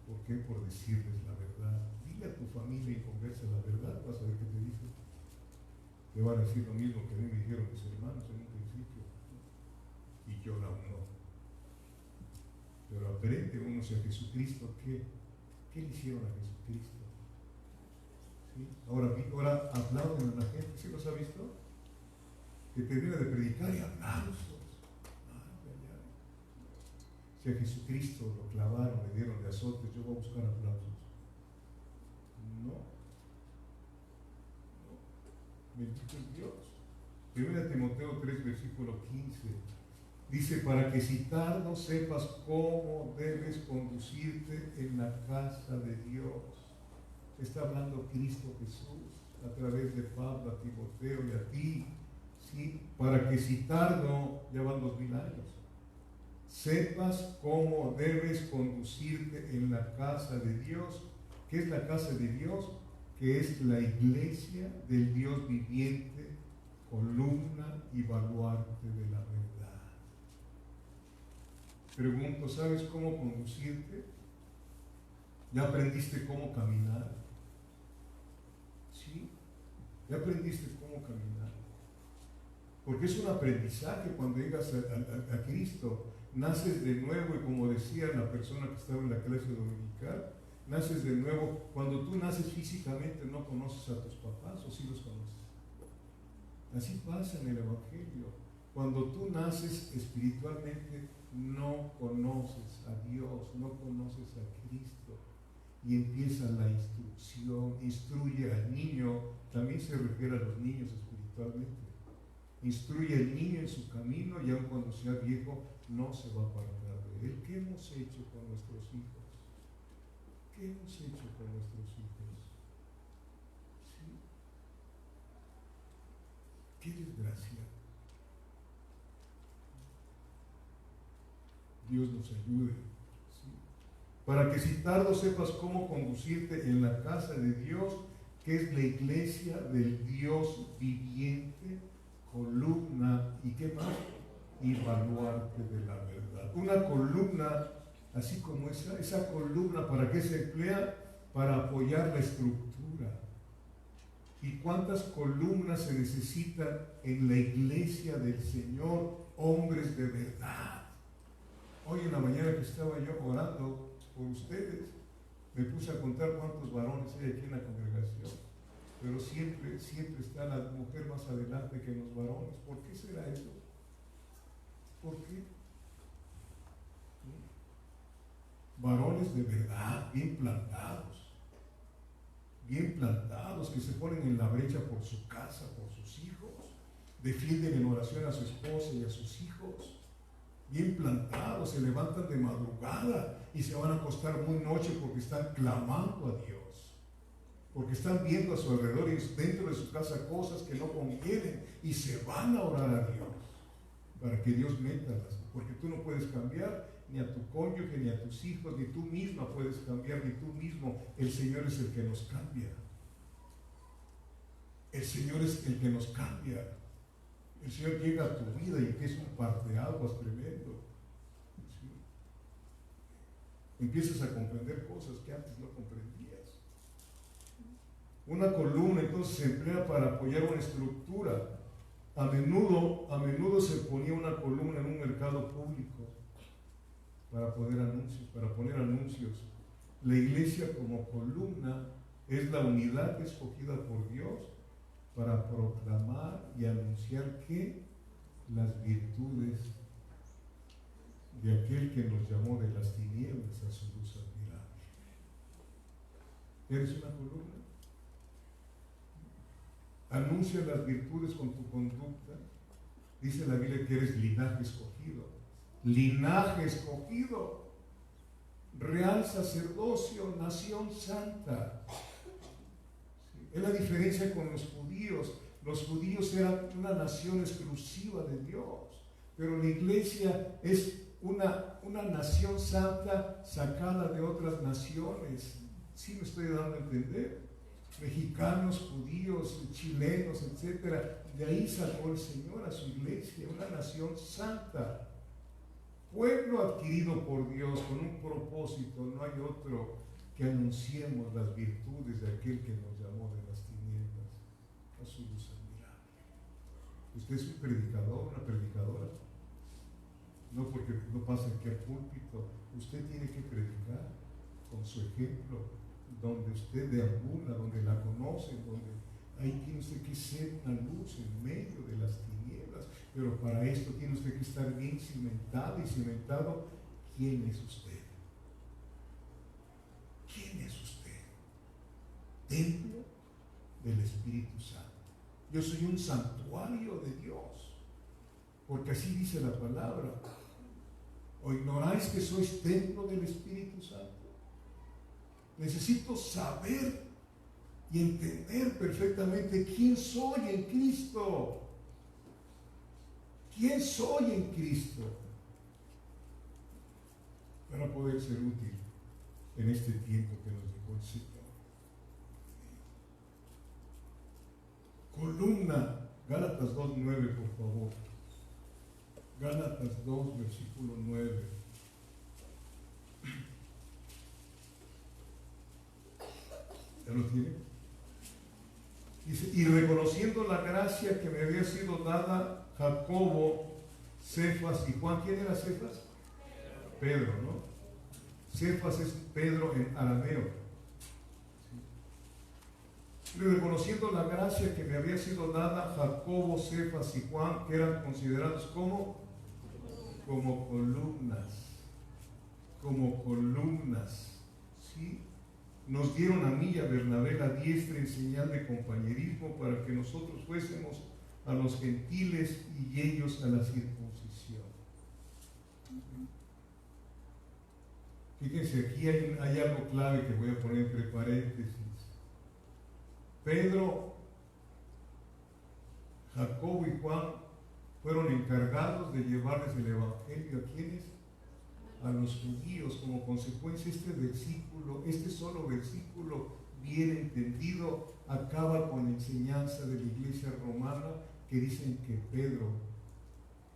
S1: ¿Por qué? Por decirles la verdad. Dile a tu familia y conversa la verdad, vas a ver qué te dicen. Te van a decir lo mismo que a mí me dijeron mis hermanos en un principio, y yo la honro. Pero aprende uno hacia Jesucristo. ¿Qué le hicieron a Jesucristo? ¿sí? Ahora aplauden a la gente, ¿sí los ha visto? Que termina de predicar y aplausos. Ay, ay, ay. Si a Jesucristo lo clavaron, le dieron de azotes, yo voy a buscar aplausos. No, bendito es Dios. 1 Timoteo 3, versículo 15. Dice, para que si tardo sepas cómo debes conducirte en la casa de Dios. Está hablando Cristo Jesús a través de Pablo, a Timoteo y a ti. ¿Sí? Para que si tardo, ya van 2000 años, sepas cómo debes conducirte en la casa de Dios. ¿Qué es la casa de Dios? Que es la iglesia del Dios viviente, columna y baluarte de la verdad. Pregunto, ¿sabes cómo conducirte? ¿Ya aprendiste cómo caminar? ¿Sí? ¿Ya aprendiste cómo caminar? Porque es un aprendizaje cuando llegas a Cristo. Naces de nuevo y como decía la persona que estaba en la clase dominical, naces de nuevo. Cuando tú naces físicamente no conoces a tus papás, ¿o sí los conoces? Así pasa en el Evangelio. Cuando tú naces espiritualmente no conoces a Dios, no conoces a Cristo. Y empieza la instrucción, instruye al niño, también se refiere a los niños espiritualmente. Instruye al niño en su camino y aun cuando sea viejo no se va a apartar de él. ¿Qué hemos hecho con nuestros hijos? ¿Qué hemos hecho con nuestros hijos? ¿Sí? ¡Qué desgracia! Dios nos ayude. ¿Sí? Para que si tardo sepas cómo conducirte en la casa de Dios, que es la iglesia del Dios viviente, columna y qué más, y baluarte de la verdad. Una columna, así como esa columna, ¿para qué se emplea? Para apoyar la estructura. ¿Y cuántas columnas se necesitan en la iglesia del Señor? Hombres de verdad. Hoy en la mañana que estaba yo orando por ustedes, me puse a contar cuántos varones hay aquí en la congregación. Pero siempre está la mujer más adelante que los varones. ¿Por qué será eso? ¿Por qué? Varones de verdad, bien plantados, que se ponen en la brecha por su casa, por sus hijos, defienden en oración a su esposa y a sus hijos, bien plantados, se levantan de madrugada y se van a acostar muy noche porque están clamando a Dios, porque están viendo a su alrededor y dentro de su casa cosas que no convienen y se van a orar a Dios para que Dios meta las, porque tú no puedes cambiar ni a tu cónyuge, ni a tus hijos, ni tú misma puedes cambiar, ni tú mismo. El Señor es el que nos cambia. El Señor es el que nos cambia. El Señor llega a tu vida y empieza un parteaguas tremendo. ¿Sí? Empiezas a comprender cosas que antes no comprendías. Una columna entonces se emplea para apoyar una estructura. A menudo se ponía una columna en un mercado público para poner anuncios, para poner anuncios. La iglesia como columna es la unidad escogida por Dios para proclamar y anunciar que las virtudes de aquel que nos llamó de las tinieblas a su luz admirable. ¿Eres una columna? Anuncia las virtudes con tu conducta. Dice la Biblia que eres linaje escogido. Linaje escogido, real sacerdocio, nación santa. ¿Sí? Es la diferencia con los judíos. Los judíos eran una nación exclusiva de Dios, pero la iglesia es una nación santa sacada de otras naciones. ¿Sí me estoy dando a entender? Mexicanos, judíos, chilenos, etcétera. De ahí sacó el Señor a su iglesia, una nación santa. Pueblo adquirido por Dios con un propósito, no hay otro, que anunciemos las virtudes de aquel que nos llamó de las tinieblas a su luz admirable. Usted es un predicador, una predicadora, no porque no pasa aquí al púlpito, usted tiene que predicar con su ejemplo, donde usted deambula, donde la conoce, donde ahí tiene usted que ser una luz en medio de las tinieblas. Pero para esto tiene usted que estar bien cimentado y cimentado. ¿Quién es usted? ¿Quién es usted? Templo del Espíritu Santo. Yo soy un santuario de Dios, porque así dice la palabra. ¿O ignoráis que sois templo del Espíritu Santo? Necesito saber y entender perfectamente quién soy en Cristo. ¿Quién soy en Cristo? Para poder ser útil en este tiempo que nos dejó el Señor. Columna, Gálatas 2:9, por favor. Gálatas 2, versículo 9. ¿Ya lo tiene? Dice, y reconociendo la gracia que me había sido dada, Jacobo, Cefas y Juan. ¿Quién era Cefas? Pedro, ¿no? Cefas es Pedro en arameo. Y reconociendo la gracia que me había sido dada, Jacobo, Cefas y Juan, que eran considerados como columnas, ¿sí? Nos dieron a mí y a Bernabé la diestra en señal de compañerismo para que nosotros fuésemos a los gentiles y ellos a la circuncisión. Fíjense, aquí hay algo clave que voy a poner entre paréntesis. Pedro, Jacobo y Juan fueron encargados de llevarles el evangelio. ¿A quiénes? A los judíos. Como consecuencia, este solo versículo bien entendido acaba con la enseñanza de la iglesia romana, que dicen que Pedro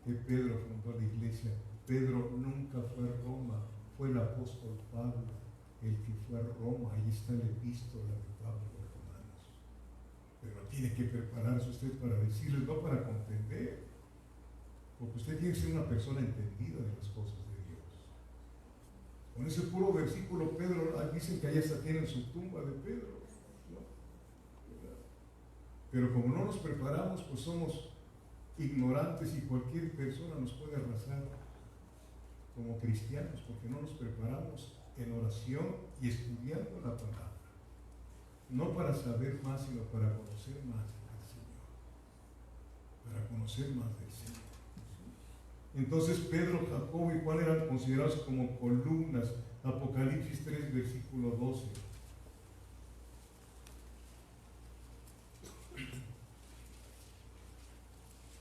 S1: fundó la iglesia. Pedro nunca fue a Roma, fue el apóstol Pablo el que fue a Roma. Ahí está la epístola de Pablo a los romanos. Pero tiene que prepararse usted para decirles, no para contender, porque usted tiene que ser una persona entendida de las cosas de Dios. Con ese puro versículo, Pedro, dicen que allá hasta tienen su tumba de Pedro, ¿no? Pero como no nos preparamos, pues somos ignorantes y cualquier persona nos puede arrasar como cristianos, porque no nos preparamos en oración y estudiando la palabra. No para saber más, sino para conocer más del Señor. Para conocer más del Señor. Entonces Pedro, Jacobo y Juan eran considerados como columnas. Apocalipsis 3, versículo 12.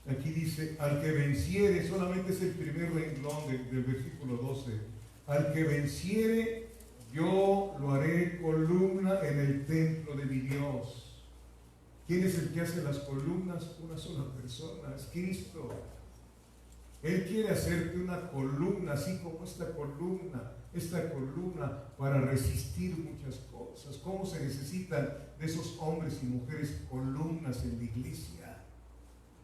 S1: Aquí dice, al que venciere, solamente es el primer renglón del versículo 12. Al que venciere, yo lo haré columna en el templo de mi Dios. ¿Quién es el que hace las columnas? Una sola persona, es Cristo. Él quiere hacerte una columna, así como esta columna para resistir muchas cosas. ¿Cómo se necesitan de esos hombres y mujeres columnas en la iglesia?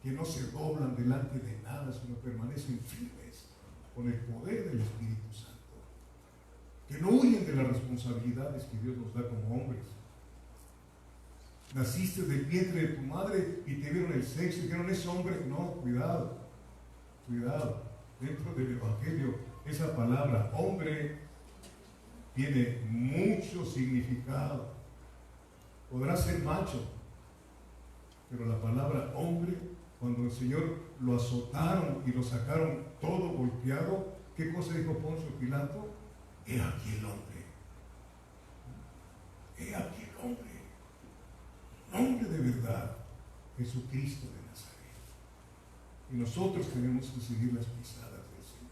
S1: Que no se doblan delante de nada, sino permanecen firmes con el poder del Espíritu Santo. Que no huyen de las responsabilidades que Dios nos da como hombres. Naciste del vientre de tu madre y te vieron el sexo y dijeron, es hombre. No, cuidado. Dentro del Evangelio, esa palabra hombre tiene mucho significado. Podrá ser macho, pero la palabra hombre, cuando el Señor lo azotaron y lo sacaron todo golpeado, ¿qué cosa dijo Poncio Pilato? He aquí el hombre. He aquí el hombre. Hombre de verdad, Jesucristo de Nazaret. Y nosotros tenemos que seguir las pisadas del Señor.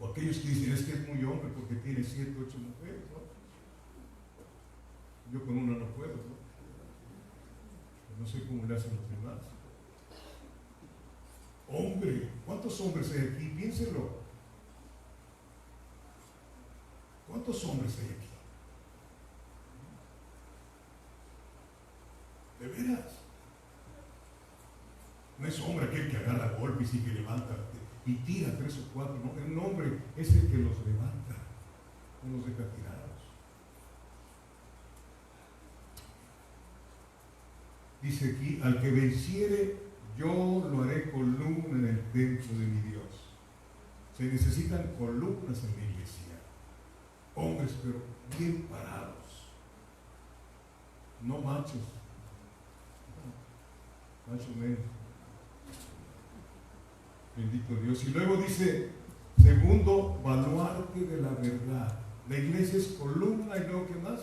S1: O aquellos que dicen, es que es muy hombre porque tiene 7, 8 mujeres, ¿no? Yo con una no puedo, ¿no? No sé cómo le hacen los demás. Hombre, ¿cuántos hombres hay aquí? Piénselo. ¿Cuántos hombres hay aquí? ¿De veras? No es hombre aquel que agarra golpes y que levanta y tira 3 o 4, no. Un hombre es el que los levanta, no los deja tirados. Dice aquí, al que venciere, yo lo haré columna en el templo de mi Dios. Se necesitan columnas en la iglesia. Hombres, pero bien parados. No machos. Macho menos. Bendito Dios. Y luego dice, segundo, baluarte de la verdad. La iglesia es columna y luego, ¿qué más?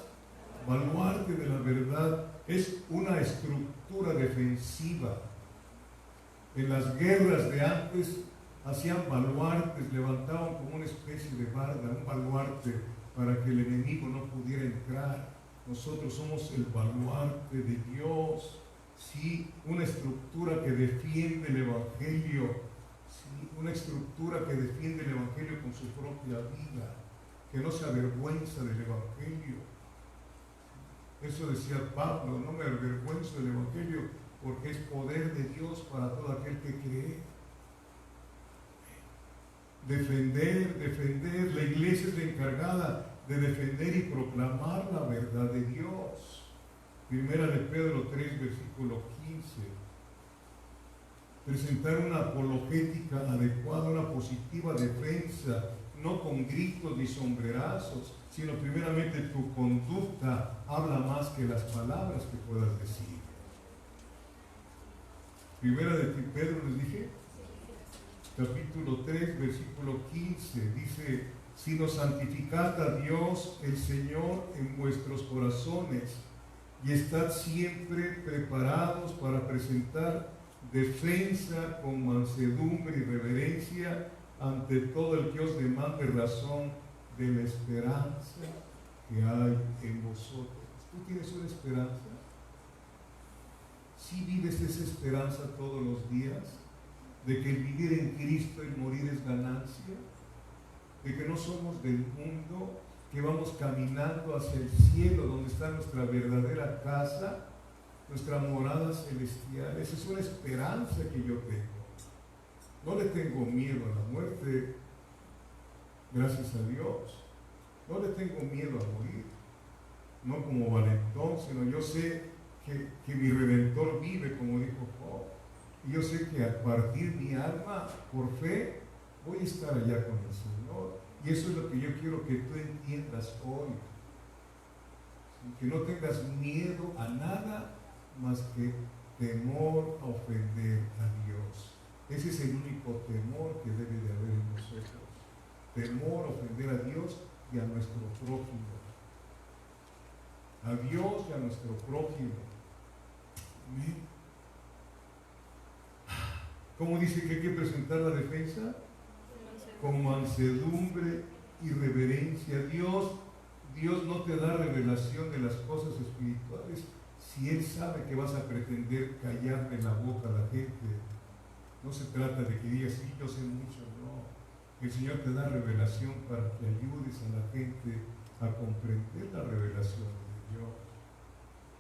S1: Baluarte de la verdad. Es una estructura defensiva. En las guerras de antes hacían baluartes, levantaban como una especie de barda, un baluarte para que el enemigo no pudiera entrar. Nosotros somos el baluarte de Dios, sí, una estructura que defiende el Evangelio, sí, una estructura que defiende el Evangelio con su propia vida, que no se avergüenza del Evangelio. Eso decía Pablo, no me avergüenzo del Evangelio porque es poder de Dios para todo aquel que cree. Defender, la iglesia es la encargada de defender y proclamar la verdad de Dios. Primera de Pedro 3, versículo 15. Presentar una apologética adecuada, una positiva defensa, no con gritos ni sombrerazos, sino primeramente tu conducta habla más que las palabras que puedas decir. Primera de Pedro, les dije, capítulo 3, versículo 15, dice, sino santificad a Dios el Señor en vuestros corazones y estad siempre preparados para presentar defensa con mansedumbre y reverencia ante todo el que os demande razón de la esperanza que hay en vosotros. ¿Tú tienes una esperanza? ¿Sí vives esa esperanza todos los días? De que el vivir en Cristo, el morir es ganancia, de que no somos del mundo, que vamos caminando hacia el cielo, donde está nuestra verdadera casa, nuestra morada celestial. Esa es una esperanza que yo tengo. No le tengo miedo a la muerte, gracias a Dios. No le tengo miedo a morir, no como valentón, sino yo sé que mi Redentor vive, como dijo Job. Y yo sé que al partir mi alma, por fe, voy a estar allá con el Señor. Y eso es lo que yo quiero que tú entiendas hoy. Que no tengas miedo a nada más que temor a ofender a Dios. Ese es el único temor que debe de haber en nosotros. Temor a ofender a Dios y a nuestro prójimo. A Dios y a nuestro prójimo. Amén. ¿Cómo dice que hay que presentar la defensa? Con mansedumbre y reverencia. Dios no te da revelación de las cosas espirituales si Él sabe que vas a pretender callarle la boca a la gente. No se trata de que digas, sí, yo sé mucho, no. El Señor te da revelación para que ayudes a la gente a comprender la revelación de Dios.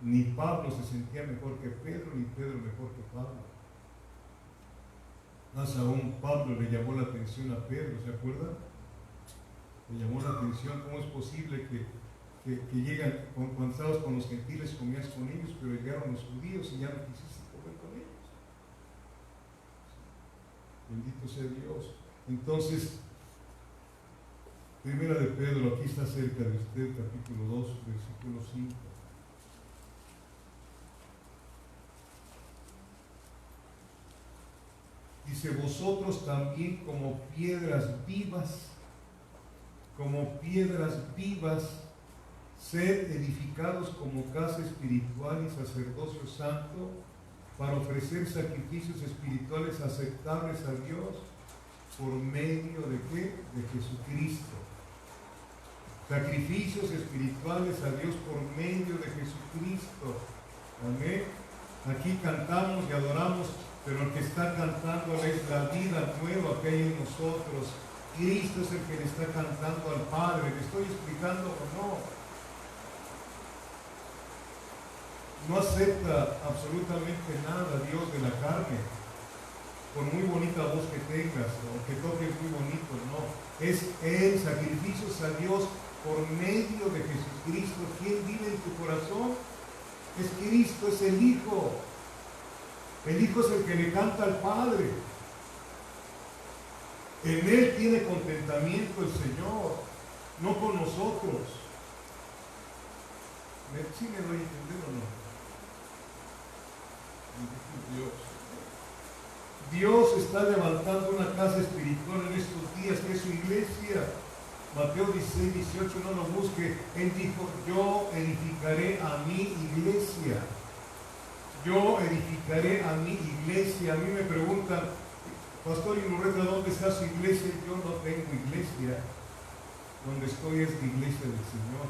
S1: Ni Pablo se sentía mejor que Pedro, ni Pedro mejor que Pablo. Más aún, Pablo le llamó la atención a Pedro, ¿se acuerdan? Le llamó la atención cómo es posible que llegan, cuando estabas con los gentiles comías con ellos, pero llegaron los judíos y ya no quisiste comer con ellos. Bendito sea Dios. Entonces, Primera de Pedro, aquí está cerca de usted, capítulo 2, versículo 5. Dice, vosotros también como piedras vivas, sed edificados como casa espiritual y sacerdocio santo, para ofrecer sacrificios espirituales aceptables a Dios por medio de ¿qué? De Jesucristo. Sacrificios espirituales a Dios por medio de Jesucristo. Amén. Aquí cantamos y adoramos, pero el que está cantando es la vida nueva que hay en nosotros. Cristo es el que le está cantando al Padre. ¿Le estoy explicando o no? No acepta absolutamente nada Dios de la carne, por muy bonita voz que tengas o que toques muy bonito, no. Es el sacrificios a Dios por medio de Jesucristo. ¿Quién vive en tu corazón? Es Cristo, es el Hijo. El Hijo es el que le canta al Padre. En Él tiene contentamiento el Señor, no con nosotros. ¿Sí me doy a entender o no? Dios está levantando una casa espiritual en estos días, que es su iglesia. Mateo 16, 18, no lo busque. Él dijo, yo edificaré a mi iglesia. Yo edificaré a mi iglesia. A mí me preguntan, Pastor Inurreta, ¿dónde está su iglesia? Yo no tengo iglesia. Donde estoy es la iglesia del Señor.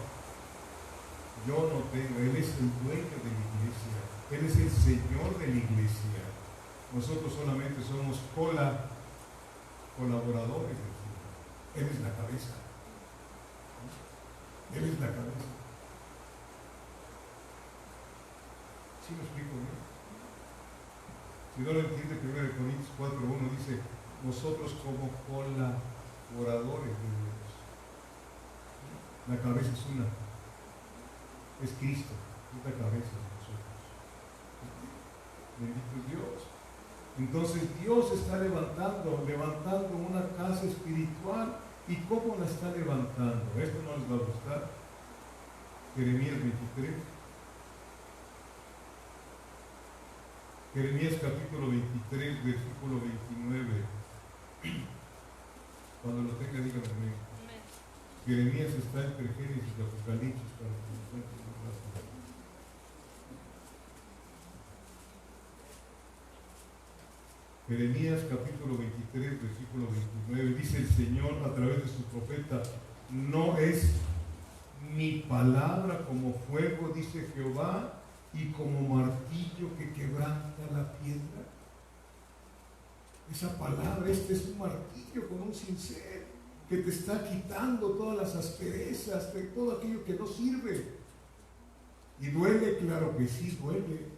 S1: Yo no tengo. Él es el dueño de la iglesia. Él es el Señor de la iglesia. Nosotros solamente somos colaboradores del Señor. Él es la cabeza. Él es la cabeza. ¿Sí me explico bien? Si no lo entiende, 1 Corintios 4:1 dice, nosotros como colaboradores de Dios. La cabeza es una. Es Cristo. Es la cabeza de nosotros. Bendito es Dios. Entonces Dios está levantando una casa espiritual. ¿Y cómo la está levantando? Esto no les va a gustar. Jeremías 23. Jeremías capítulo 23, versículo 29. Cuando lo tenga, díganme amén. Jeremías está entre Génesis y Apocalipsis para que lo encuentren más rápido. Jeremías capítulo 23, versículo 29, dice el Señor a través de su profeta, no es mi palabra como fuego, dice Jehová, y como martillo que quebranta la piedra. Esa palabra, este es un martillo con un cincel que te está quitando todas las asperezas, de todo aquello que no sirve. Y duele, claro que sí, duele.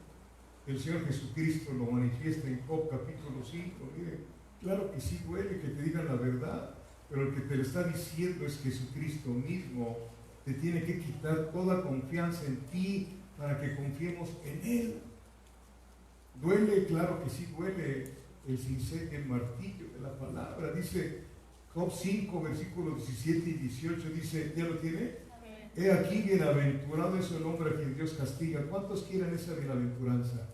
S1: El Señor Jesucristo lo manifiesta en Job capítulo 5. Miren, claro que sí duele que te digan la verdad, pero el que te lo está diciendo es Jesucristo mismo. Te tiene que quitar toda confianza en ti para que confiemos en Él. Duele, claro que sí duele el cincel, el martillo de la palabra. Dice Job 5, versículos 17 y 18, dice, ¿ya lo tiene? He aquí, bienaventurado es el hombre a quien Dios castiga. ¿Cuántos quieren esa bienaventuranza?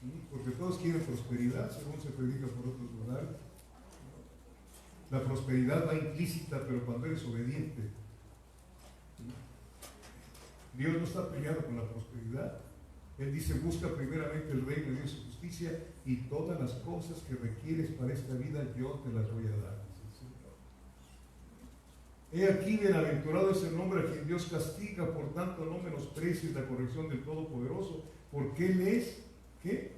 S1: ¿Sí? Porque todos quieren prosperidad, según se predica por otros lugares. La prosperidad va implícita, pero cuando eres obediente. ¿Sí? Dios no está peleado con la prosperidad. Él dice, busca primeramente el reino de Dios y su justicia, y todas las cosas que requieres para esta vida yo te las voy a dar. He aquí, bienaventurado es el hombre a quien Dios castiga, por tanto no menosprecies la corrección del Todopoderoso, porque Él es, ¿qué?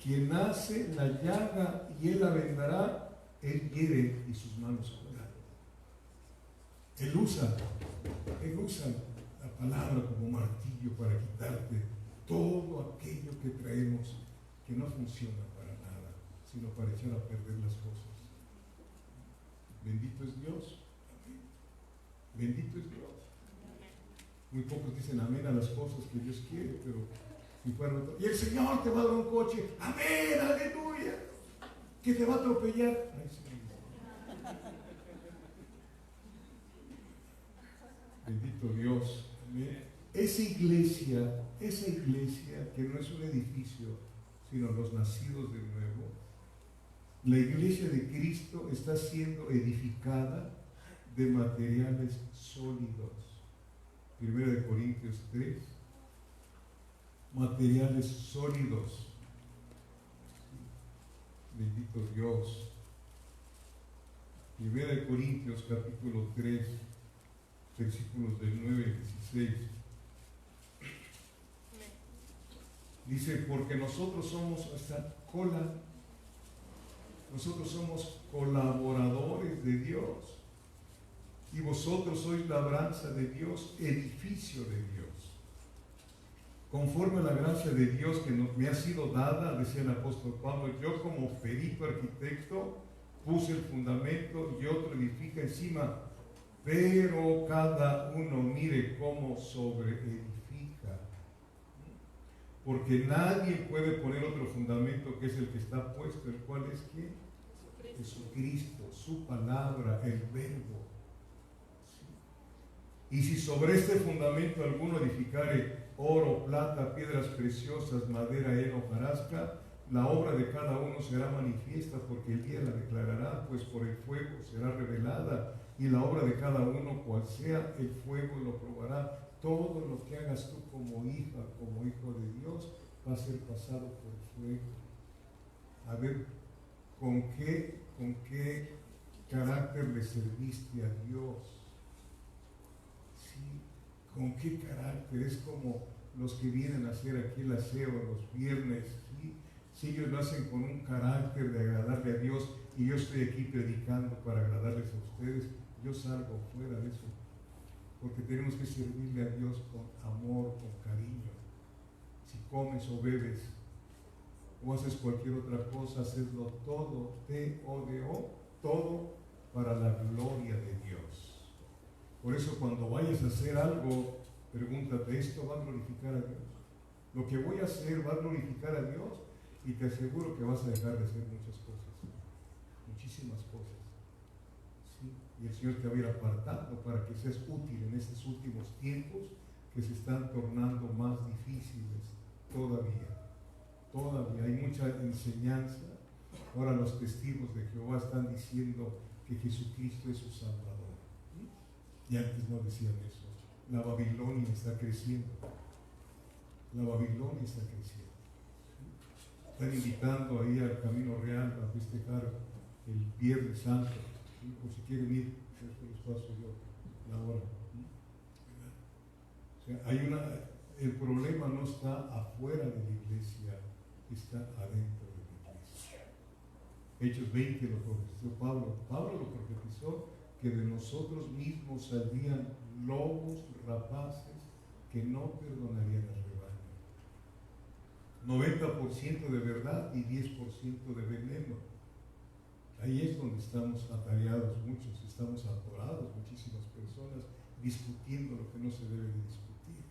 S1: Quien hace la llaga y Él la vendará, Él hiere y sus manos curarán. Él usa la palabra como martillo para quitarte todo aquello que traemos que no funciona para nada, sino para echar a perder las cosas. Bendito es Dios. Bendito es Dios. Muy pocos dicen amén a las cosas que Dios quiere, pero si fuera otro, y el Señor te va a dar un coche, amén, aleluya, que te va a atropellar. Ay, Señor. Bendito Dios. Amén. Esa iglesia que no es un edificio, sino los nacidos de nuevo, la iglesia de Cristo está siendo edificada de materiales sólidos. 1 Corintios 3. Materiales sólidos. Bendito Dios. 1 Corintios capítulo 3, versículos del 9 al 16. Dice, porque nosotros somos nosotros somos colaboradores de Dios. Y vosotros sois labranza de Dios, edificio de Dios. Conforme a la gracia de Dios que me ha sido dada, decía el apóstol Pablo, yo como perito arquitecto puse el fundamento y otro edifica encima, pero cada uno mire cómo sobreedifica. Porque nadie puede poner otro fundamento que es el que está puesto, el cual es ¿quién? Jesucristo, su palabra, el verbo. ¿Sí? Y si sobre este fundamento alguno edificare oro, plata, piedras preciosas, madera, heno, hojarasca, la obra de cada uno será manifiesta, porque el día la declarará, pues por el fuego será revelada, y la obra de cada uno, cual sea el fuego, lo probará. Todo lo que hagas tú como hija, como hijo de Dios, va a ser pasado por fuego. A ver, ¿con qué carácter le serviste a Dios? ¿Sí? ¿Con qué carácter? Es como los que vienen a hacer aquí el aseo los viernes. ¿Sí? Si ellos lo hacen con un carácter de agradarle a Dios y yo estoy aquí predicando para agradarles a ustedes, yo salgo fuera de eso. Porque tenemos que servirle a Dios con amor, con cariño. Si comes o bebes o haces cualquier otra cosa, hacedlo todo, T-O-D-O, todo para la gloria de Dios. Por eso cuando vayas a hacer algo, pregúntate, ¿esto va a glorificar a Dios? Lo que voy a hacer va a glorificar a Dios, y te aseguro que vas a dejar de hacer muchas cosas, muchísimas cosas. ¿Sí? Y el Señor te va a ir apartando para que seas útil en estos últimos tiempos que se están tornando más difíciles todavía. Todavía hay mucha enseñanza. Ahora los testigos de Jehová están diciendo que Jesucristo es su Salvador. Y antes no decían eso. La Babilonia está creciendo. La Babilonia está creciendo. Están invitando ahí al Camino Real a festejar el Viernes Santo. ¿Sí? Por si quieren ir, después les paso yo la hora. O sea, el problema no está afuera de la iglesia, está adentro de la iglesia. Hechos 20 lo profetizó Pablo. Pablo lo profetizó, que de nosotros mismos saldrían lobos rapaces que no perdonarían al rebaño. 90% de verdad y 10% de veneno. Ahí es donde estamos atareados muchos, estamos atorados muchísimas personas discutiendo lo que no se debe de discutir.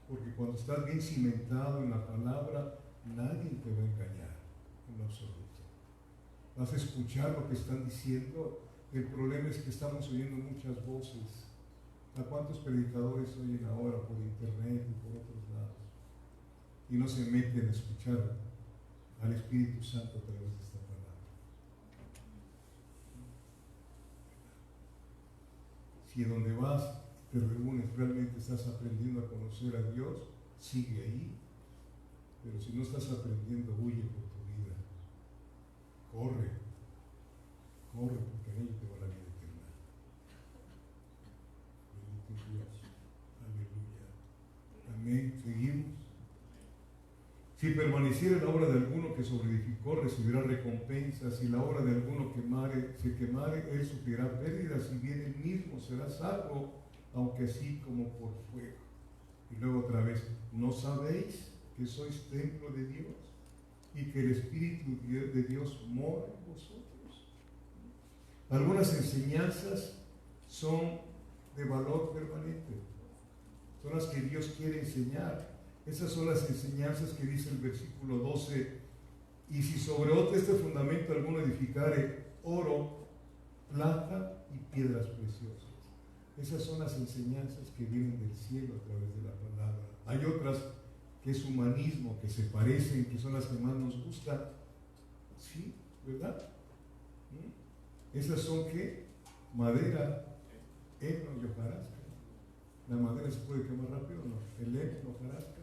S1: Porque cuando estás bien cimentado en la palabra, nadie te va a engañar en lo absoluto. Vas a escuchar lo que están diciendo. El problema es que estamos oyendo muchas voces. ¿A cuántos predicadores oyen ahora por internet y por otros lados? Y no se meten a escuchar al Espíritu Santo a través de esta palabra. Si donde vas, te reúnes, realmente estás aprendiendo a conocer a Dios, sigue ahí. Pero si no estás aprendiendo, huye por tu vida. Corre, porque en ello te va la vida eterna. Bendito Dios. Aleluya. Amén. Seguimos. Si permaneciera la obra de alguno que sobreedificó, recibirá recompensa. Si la obra de alguno se quemare, él sufrirá pérdidas. Si bien él mismo será salvo, aunque así como por fuego. Y luego otra vez, ¿no sabéis que sois templo de Dios y que el Espíritu de Dios mora en vosotros? Algunas enseñanzas son de valor permanente. Son las que Dios quiere enseñar. Esas son las enseñanzas que dice el versículo 12. Y si sobre este fundamento alguno edificare oro, plata y piedras preciosas. Esas son las enseñanzas que vienen del cielo a través de la palabra. Hay otras que es humanismo, que se parecen, que son las que más nos gustan. Sí, ¿verdad? Esas son ¿qué? Madera, heno y hojarasca. ¿La madera se puede quemar rápido o no? El heno, hojarasca.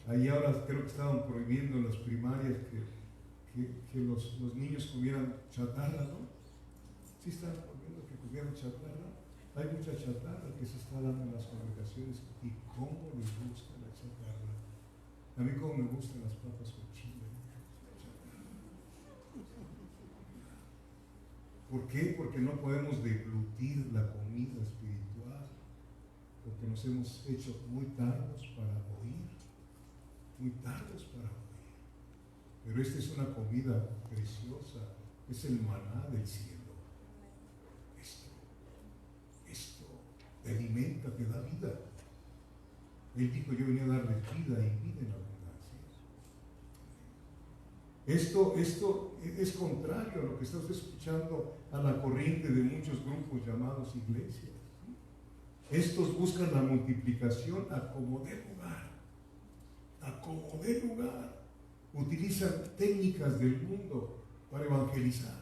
S1: Ahí ahora creo que estaban prohibiendo en las primarias que los niños comieran chatarra, ¿no? Sí estaban prohibiendo que comieran chatarra. Hay mucha chatarra que se está dando en las congregaciones, y cómo les gusta la chatarra. A mí como me gustan las papas con chile. ¿Por qué? Porque no podemos deglutir la comida espiritual, porque nos hemos hecho muy tardos para oír. Muy tardos para oír. Pero esta es una comida preciosa, es el maná del cielo. Esto te alimenta, te da vida. Él dijo, yo venía a darles vida y vida en abundancia. Esto es contrario a lo que está usted escuchando a la corriente de muchos grupos llamados iglesias. Estos buscan la multiplicación a como dé lugar. A como dé lugar. Utilizan técnicas del mundo para evangelizar.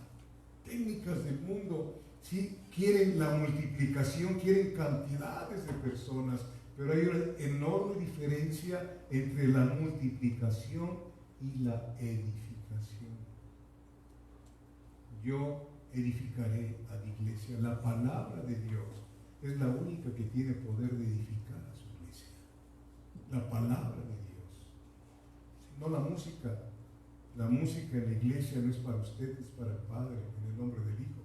S1: Técnicas del mundo. ¿Sí? Quieren la multiplicación, quieren cantidades de personas, pero hay una enorme diferencia entre la multiplicación y la edificación. Yo edificaré a la iglesia. La palabra de Dios es la única que tiene poder de edificar a su iglesia. La palabra de Dios. No la música. La música en la iglesia no es para usted, es para el Padre, en el nombre del Hijo.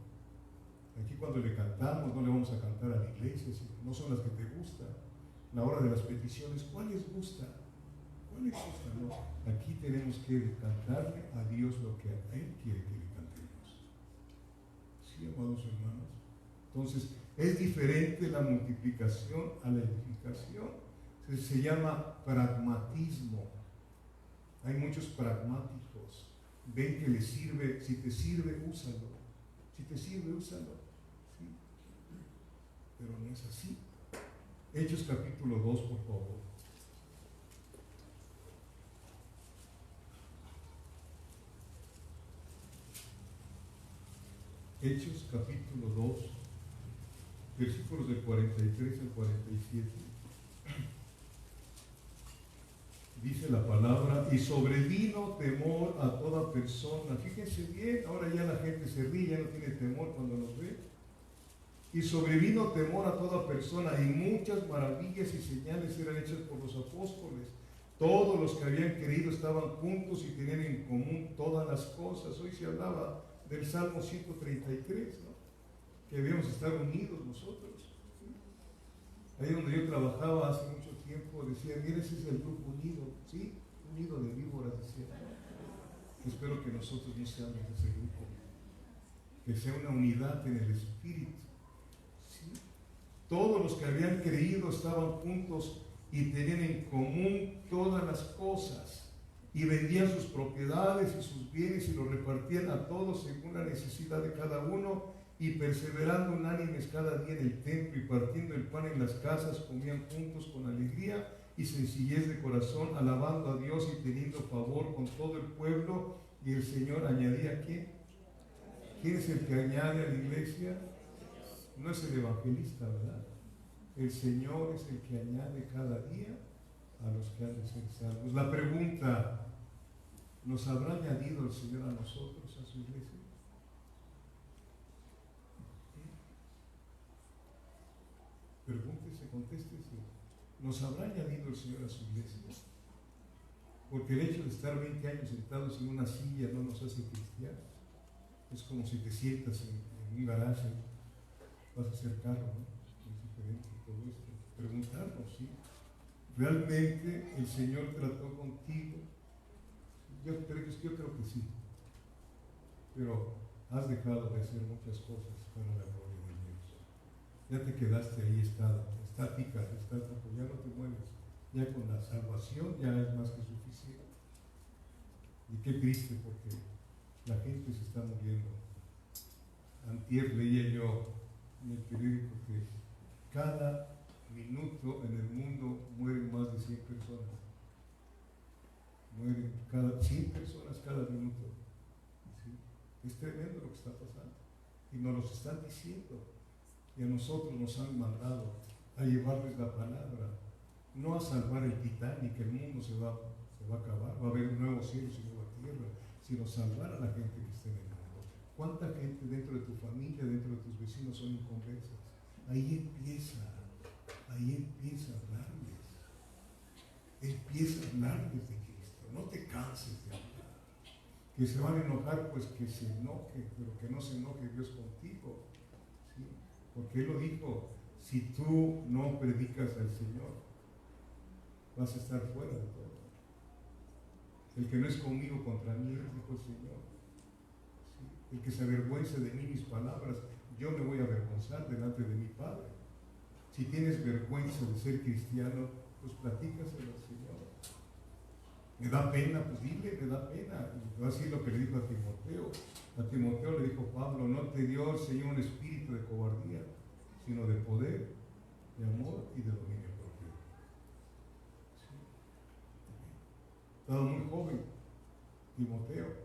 S1: Aquí cuando le cantamos, no le vamos a cantar a la iglesia, no son las que te gustan. La hora de las peticiones, ¿cuál les gusta? ¿Cuál les gusta? No. Aquí tenemos que cantarle a Dios lo que a Él quiere que le cantemos. ¿Sí, amados hermanos? Entonces, es diferente la multiplicación a la edificación. Se llama pragmatismo. Hay muchos pragmáticos. Ven que les sirve, si te sirve, úsalo. Si te sirve, úsalo. ¿Sí? Pero no es así. Hechos capítulo 2, por favor. Hechos capítulo 2, versículos del 43 al 47. Dice la palabra, y sobrevino temor a toda persona. Fíjense bien, ahora ya la gente se ríe, ya no tiene temor cuando nos ve. Y sobrevino temor a toda persona, y muchas maravillas y señales eran hechas por los apóstoles. Todos los que habían creído estaban juntos y tenían en común todas las cosas. Hoy se hablaba del Salmo 133, ¿no? Que debíamos estar unidos nosotros. Ahí donde yo trabajaba hace mucho tiempo, decía, mira, ese es el grupo unido, ¿sí? Unido de víboras, decía. Espero que nosotros no seamos ese grupo, que sea una unidad en el espíritu, ¿sí? Todos los que habían creído estaban juntos y tenían en común todas las cosas, y vendían sus propiedades y sus bienes y los repartían a todos según la necesidad de cada uno, y perseverando unánimes cada día en el templo y partiendo el pan en las casas, comían juntos con alegría y sencillez de corazón, alabando a Dios y teniendo favor con todo el pueblo. Y el Señor añadía, ¿quién? ¿Quién es el que añade a la iglesia? No es el evangelista, ¿verdad? El Señor es el que añade cada día a los que han de ser salvos. La pregunta, ¿nos habrá añadido el Señor a nosotros, a su iglesia? Pregúntese, contéstese. ¿Nos habrá añadido el Señor a su iglesia? Porque el hecho de estar 20 años sentados en una silla no nos hace cristianos. Es como si te sientas en un garaje, vas a hacer carro, ¿no? Es diferente todo esto. Preguntarnos, ¿sí? ¿Realmente el Señor trató contigo? Yo creo que sí. Pero has dejado de hacer muchas cosas para la gloria de Dios. Ya te quedaste ahí estática, ya no te mueves. Ya con la salvación ya es más que suficiente. Y qué triste, porque la gente se está muriendo. Antier leía yo en el periódico que cada minuto en el mundo mueren más de 100 personas. Mueren 100 personas cada minuto. ¿Sí? Es tremendo lo que está pasando. Y nos lo están diciendo. Y a nosotros nos han mandado a llevarles la palabra. No a salvar el Titanic, el mundo se va a acabar, va a haber nuevos cielos y nueva tierra, sino salvar a la gente que está en el mundo. ¿Cuánta gente dentro de tu familia, dentro de tus vecinos son inconversas? Ahí empieza a hablarles. Empieza a hablarles de Cristo. No te canses de hablar. Que se van a enojar, pues que se enoje, pero que no se enoje Dios contigo. ¿Sí? Porque Él lo dijo, si tú no predicas al Señor, vas a estar fuera de todo. El que no es conmigo contra mí, dijo el Señor. ¿Sí? El que se avergüenza de mí mis palabras, yo me voy a avergonzar delante de mi Padre. Si tienes vergüenza de ser cristiano, pues platícaselo al Señor. Me da pena, pues dile, me da pena. Y va a decir lo que le dijo a Timoteo. A Timoteo le dijo Pablo, no te dio el Señor un espíritu de cobardía, sino de poder, de amor y de dominio propio. ¿Sí? Estaba muy joven Timoteo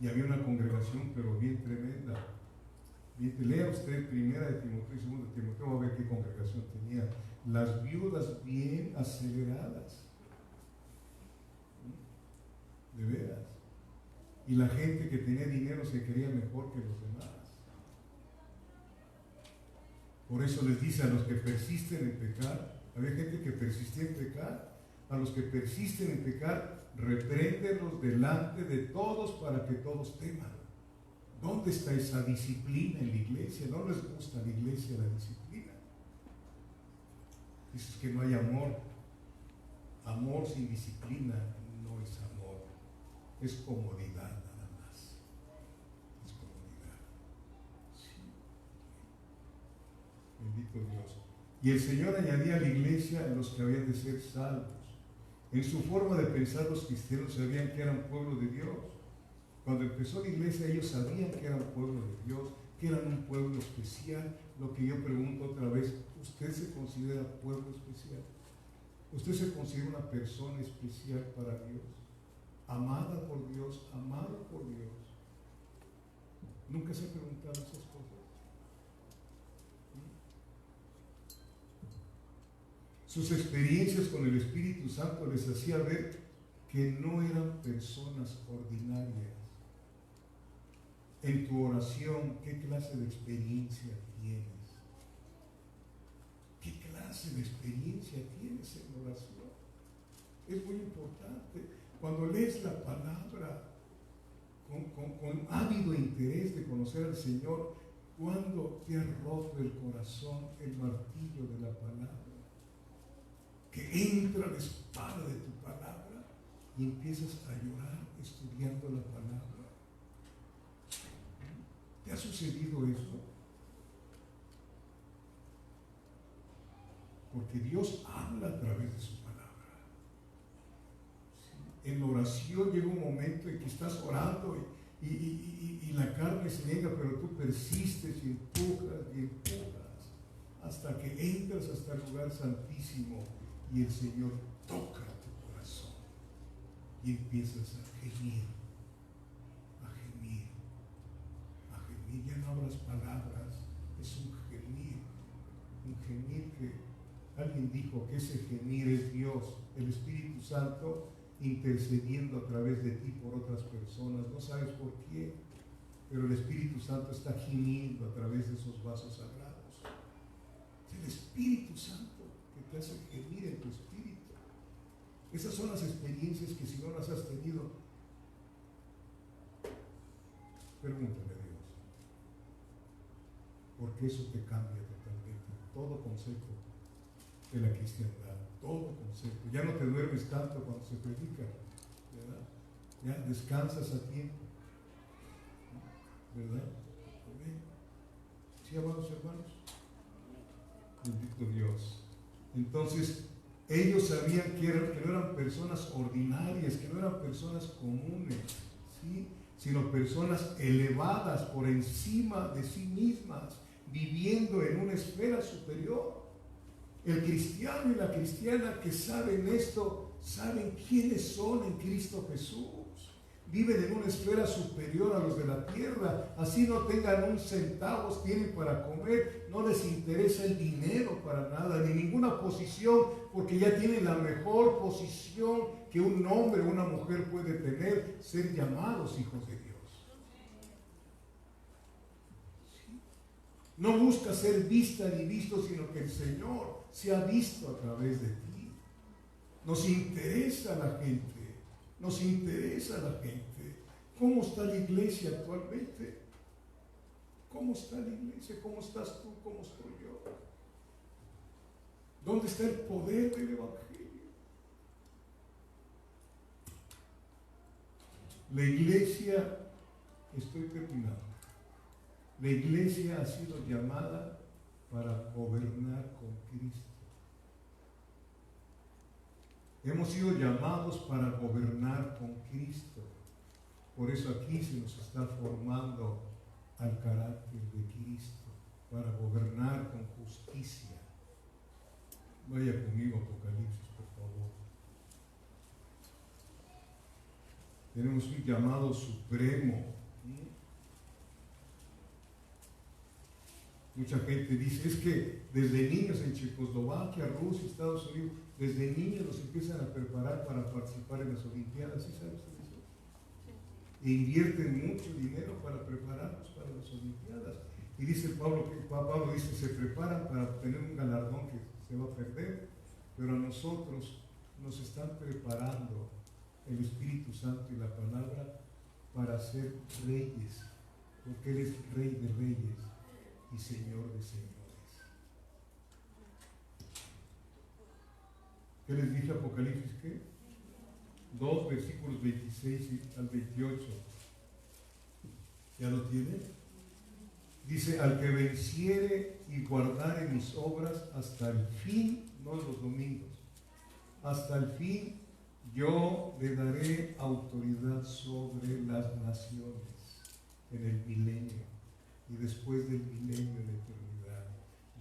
S1: y había una congregación pero bien tremenda. Lea usted primera de Timoteo y segunda de Timoteo, va a ver qué congregación tenía. Las viudas bien aceleradas. De veras. Y la gente que tenía dinero se creía mejor que los demás. Por eso les dice a los que persisten en pecar, había gente que persistía en pecar, a los que persisten en pecar, repréndelos delante de todos para que todos teman. ¿Dónde está esa disciplina en la iglesia? ¿No les gusta a la iglesia la disciplina? Dices que no hay amor. Amor sin disciplina no es amor. Es comodidad nada más. Es comodidad. Sí. Bendito Dios. Y el Señor añadía a la iglesia a los que habían de ser salvos. En su forma de pensar, los cristianos sabían que eran pueblo de Dios. Cuando empezó la iglesia, ellos sabían que eran pueblo de Dios, que eran un pueblo especial. Lo que yo pregunto otra vez, ¿usted se considera pueblo especial? ¿Usted se considera una persona especial para Dios? Amada por Dios, amado por Dios. ¿Nunca se ha preguntado esas cosas? Sus experiencias con el Espíritu Santo les hacía ver que no eran personas ordinarias. En tu oración, ¿qué clase de experiencia tienes? ¿Qué clase de experiencia tienes en la oración? Es muy importante. Cuando lees la palabra con ávido interés de conocer al Señor, cuando te ha roto el corazón el martillo de la palabra, que entra la espada de tu palabra y empiezas a llorar estudiando la palabra. ¿Te ha sucedido eso? Porque Dios habla a través de su palabra. ¿Sí? En la oración llega un momento en que estás orando y la carne se niega, pero tú persistes y empujas hasta que entras hasta el lugar santísimo y el Señor toca tu corazón y empiezas a gemir, a gemir, a gemir. Ya no hablas palabras, es un gemir que alguien dijo que ese gemir es Dios, el Espíritu Santo intercediendo a través de ti por otras personas. No sabes por qué, pero el Espíritu Santo está gimiendo a través de esos vasos sagrados. Es el Espíritu Santo que te hace gemir en tu espíritu. Esas son las experiencias que si no las has tenido, pregúntale a Dios, porque eso te cambia totalmente todo concepto de la cristiandad, todo concepto. Ya no te duermes tanto cuando se predica, ¿verdad? Ya descansas a tiempo, ¿verdad? Amén. ¿Sí, amados hermanos? Bendito Dios. Entonces, ellos sabían que no eran personas ordinarias, que no eran personas comunes, ¿sí? Sino personas elevadas por encima de sí mismas, viviendo en una esfera superior. El cristiano y la cristiana que saben esto, saben quiénes son en Cristo Jesús. Viven en una esfera superior a los de la tierra. Así no tengan un centavo, tienen para comer. No les interesa el dinero para nada, ni ninguna posición, porque ya tienen la mejor posición que un hombre o una mujer puede tener, ser llamados hijos de Dios. ¿Sí? No busca ser vista ni visto, sino que el Señor se ha visto a través de ti. Nos interesa la gente. Nos interesa la gente. ¿Cómo está la iglesia actualmente? ¿Cómo está la iglesia? ¿Cómo estás tú? ¿Cómo estoy yo? ¿Dónde está el poder del Evangelio? La iglesia, estoy terminando, la iglesia ha sido llamada para gobernar con Cristo. Hemos sido llamados para gobernar con Cristo. Por eso aquí se nos está formando al carácter de Cristo, para gobernar con justicia. Vaya conmigo a Apocalipsis, por favor. Tenemos un llamado supremo. Mucha gente dice, es que desde niños en Checoslovaquia, Rusia, Estados Unidos, desde niños nos empiezan a preparar para participar en las Olimpiadas. ¿Sí sabe usted eso? E invierten mucho dinero para prepararnos para las Olimpiadas. Y dice Pablo dice, se preparan para obtener un galardón que se va a perder, pero a nosotros nos están preparando el Espíritu Santo y la palabra para ser reyes, porque Él es Rey de reyes y Señor de señores. ¿Qué les dije Apocalipsis? ¿Qué? 2 versículos 26 al 28. ¿Ya lo tiene? Dice, al que venciere y guardare mis obras hasta el fin, no los domingos, hasta el fin, yo le daré autoridad sobre las naciones en el milenio y después del milenio en la eternidad.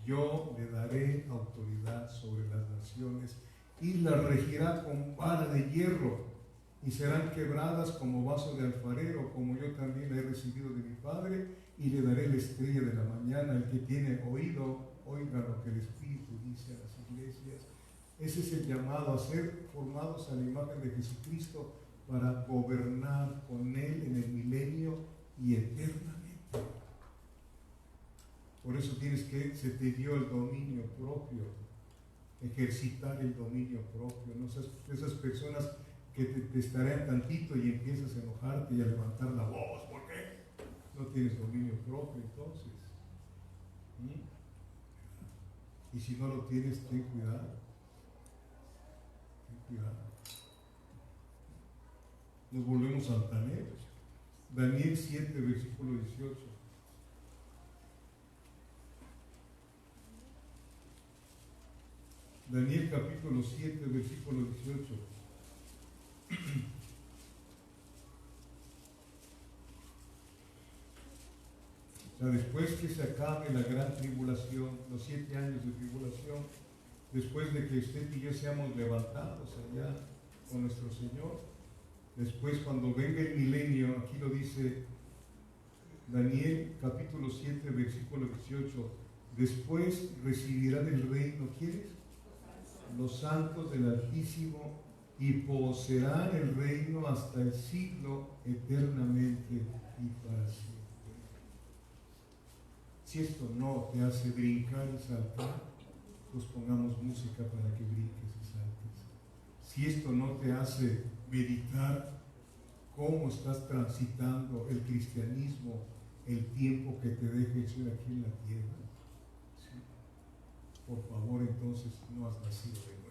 S1: Yo le daré autoridad sobre las naciones y las regirá con vara de hierro y serán quebradas como vaso de alfarero, como yo también la he recibido de mi Padre, y le daré la estrella de la mañana. El que tiene oído, oiga lo que el Espíritu dice a las iglesias. Ese es el llamado a ser formados a la imagen de Jesucristo para gobernar con Él en el milenio y eternamente. Por eso se te dio el dominio propio, ejercitar el dominio propio, ¿no? Esas personas que te estarean tantito y empiezas a enojarte y a levantar la voz, ¿por qué? No tienes dominio propio entonces. Y si no lo tienes, ten cuidado. Ten cuidado. Nos volvemos altaneros. Daniel 7, versículo 18. Daniel capítulo 7, versículo 18. O sea, después que se acabe la gran tribulación, los 7 años de tribulación, después de que usted y yo seamos levantados allá con nuestro Señor, después cuando venga el milenio, aquí lo dice Daniel capítulo 7, versículo 18, después recibirán el reino, ¿quiénes? Los santos del Altísimo, y poseerán el reino hasta el siglo eternamente y para siempre. Si esto no te hace brincar y saltar, pues pongamos música para que brinques y saltes. Si esto no te hace meditar cómo estás transitando el cristianismo, el tiempo que te deje ser aquí en la tierra, ¿sí? Por favor, entonces no has nacido de nuevo.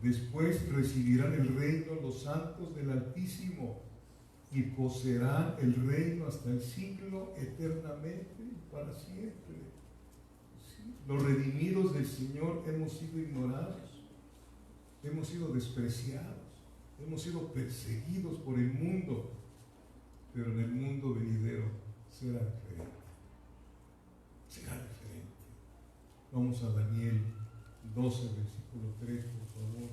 S1: Después recibirán el reino los santos del Altísimo y poseerán el reino hasta el siglo eternamente y para siempre. ¿Sí? Los redimidos del Señor hemos sido ignorados, hemos sido despreciados, hemos sido perseguidos por el mundo, pero en el mundo venidero será diferente. Será diferente. Vamos a Daniel 12, versículo 3, por favor.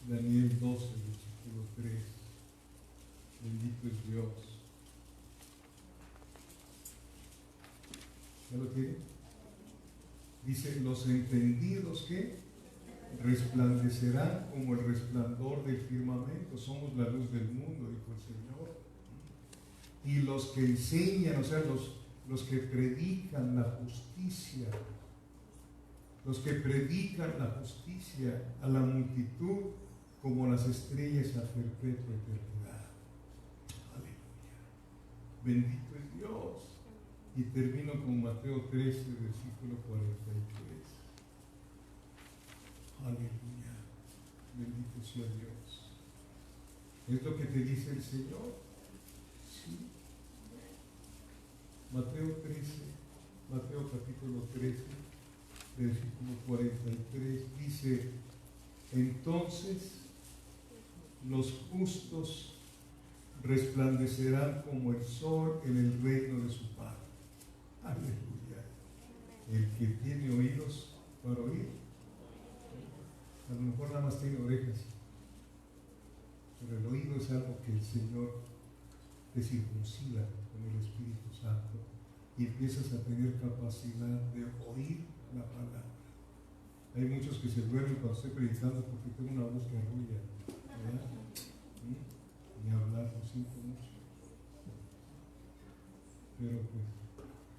S1: Daniel 12, versículo 3. Bendito es Dios. ¿Ya lo tiene? Dice, los entendidos que resplandecerán como el resplandor del firmamento. Somos la luz del mundo, dijo el Señor. Y los que enseñan, o sea, los que predican la justicia, los que predican la justicia a la multitud como las estrellas a perpetua eternidad. Aleluya. Bendito es Dios. Y termino con Mateo 13, versículo 43. Aleluya. Bendito sea Dios. ¿Es lo que te dice el Señor? Sí. Mateo 13, Mateo capítulo 13, versículo 43, dice: entonces los justos resplandecerán como el sol en el reino de su Padre. Aleluya. El que tiene oídos para oír, a lo mejor nada más tiene orejas, pero el oído es algo que el Señor te circuncida con el Espíritu Santo y empiezas a tener capacidad de oír la palabra. Hay muchos que se duermen cuando estoy predicando porque tengo una voz que arrulla, ¿verdad? Ni hablar, lo siento mucho. Pero pues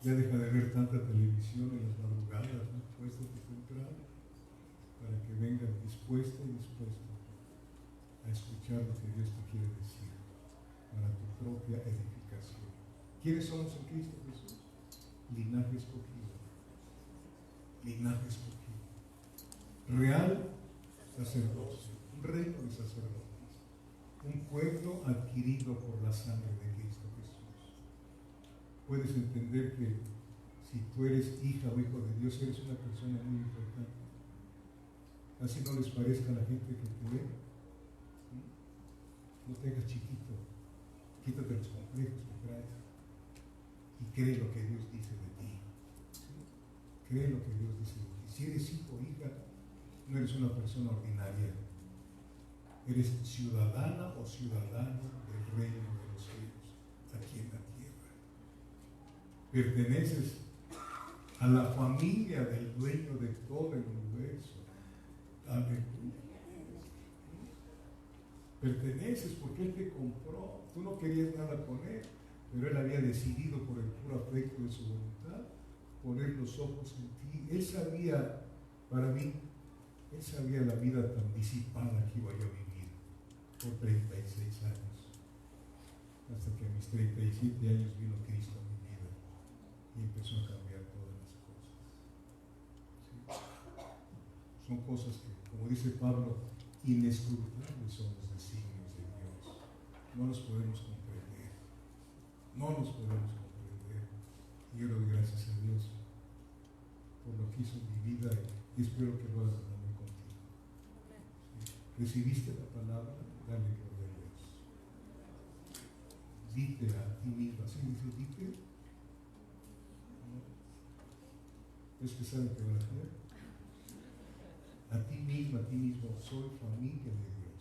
S1: ya deja de ver tanta televisión en las madrugadas, ¿no? Puéstate temprano para que vengas dispuesta y dispuesto a escuchar lo que Dios te quiere decir para tu propia edificación. ¿Quiénes somos en Cristo Jesús? Linaje escogido. Linaje escogido. Real sacerdocio. Un reino de sacerdotes. Un pueblo adquirido por la sangre de Cristo Jesús. Puedes entender que si tú eres hija o hijo de Dios, eres una persona muy importante. Así no les parezca a la gente que te ve. No te hagas chiquito. Quítate los complejos que traes y cree lo que Dios dice de ti. Cree lo que Dios dice de ti. Si eres hijo o hija, no eres una persona ordinaria. Eres ciudadana o ciudadano del reino de los cielos, aquí en la tierra. Perteneces a la familia del dueño de todo el universo. Aleluya. Perteneces porque Él te compró. Tú no querías nada con Él, pero Él había decidido por el puro afecto de su voluntad poner los ojos en ti. Él sabía, para mí, Él sabía la vida tan disipada que iba yo a vivir por 36 años. Hasta que a mis 37 años vino Cristo a mi vida y empezó a cambiar todas las cosas. ¿Sí? Son cosas que, como dice Pablo, inescrutables son los designios de Dios. No los podemos comprender. No los podemos comprender. Y yo le doy gracias a Dios por lo que hizo en mi vida y espero que lo hagas también contigo. ¿Sí? ¿Recibiste la palabra? Dale gloria a Dios. Dite a ti mismo. ¿Así dice dite? ¿No? ¿Es que saben que van a hacer? A ti mismo, soy familia de Dios.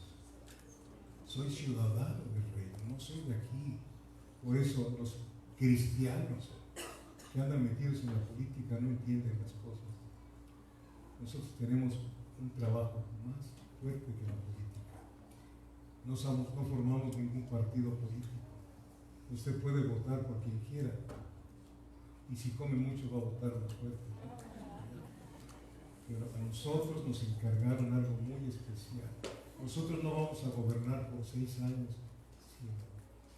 S1: Soy ciudadano del reino, no soy de aquí. Por eso los cristianos que andan metidos en la política no entienden las cosas. Nosotros tenemos un trabajo más fuerte que la política. No formamos ningún partido político. Usted puede votar por quien quiera. Y si come mucho va a votar más fuerte. Pero a nosotros nos encargaron algo muy especial. Nosotros no vamos a gobernar por 6 años, sino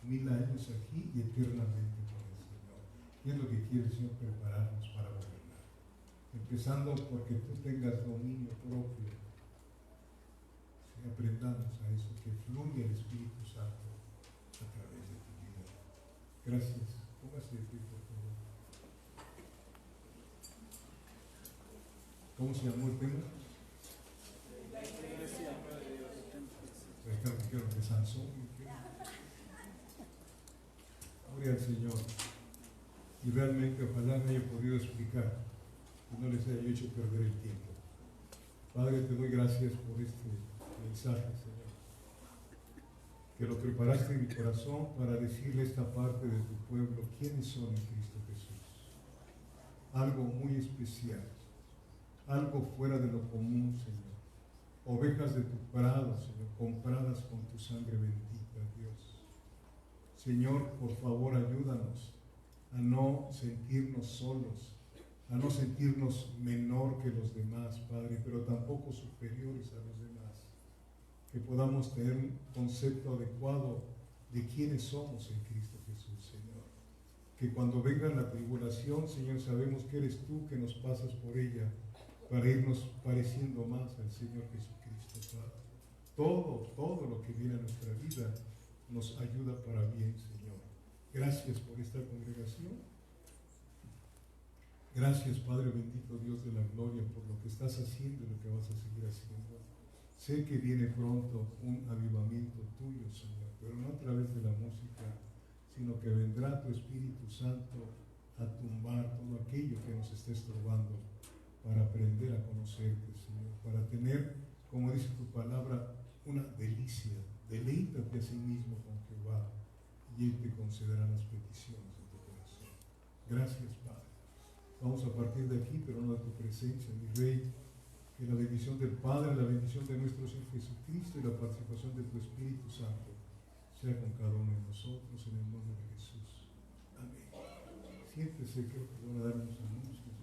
S1: 1000 años aquí y eternamente con el Señor. Y es lo que quiere el Señor, prepararnos para gobernar. Empezando porque tú tengas dominio propio. Si aprendamos a eso, que fluya el Espíritu Santo a través de tu vida. Gracias. Póngase de pie, por favor. ¿Cómo se llamó el tema? Creo que Sansón. Gloria al Señor. Y realmente ojalá me haya podido explicar y no les haya hecho perder el tiempo. Padre, te doy gracias por este mensaje, Señor. Que lo preparaste en mi corazón para decirle a esta parte de tu pueblo quiénes son en Cristo Jesús. Algo muy especial. Algo fuera de lo común, Señor. Ovejas de tu prado, Señor, compradas con tu sangre bendita, Dios. Señor, por favor, ayúdanos a no sentirnos solos, a no sentirnos menor que los demás, Padre, pero tampoco superiores a los demás. Que podamos tener un concepto adecuado de quiénes somos en Cristo Jesús, Señor. Que cuando venga la tribulación, Señor, sabemos que eres tú que nos pasas por ella, para irnos pareciendo más al Señor Jesucristo, Padre. Todo lo que viene a nuestra vida nos ayuda para bien, Señor. Gracias por esta congregación. Gracias, Padre bendito, Dios de la gloria, por lo que estás haciendo y lo que vas a seguir haciendo. Sé que viene pronto un avivamiento tuyo, Señor, pero no a través de la música, sino que vendrá tu Espíritu Santo a tumbar todo aquello que nos esté estorbando para aprender a conocerte, Señor, para tener, como dice tu palabra, una delicia. Deleítate a sí mismo con Jehová y Él te concederá las peticiones de tu corazón. Gracias, Padre. Vamos a partir de aquí, pero no de tu presencia, mi Rey. Que la bendición del Padre, la bendición de nuestro Señor Jesucristo y la participación de tu Espíritu Santo sea con cada uno de nosotros en el nombre de Jesús. Amén. Siéntese, creo que van a dar unos anuncios.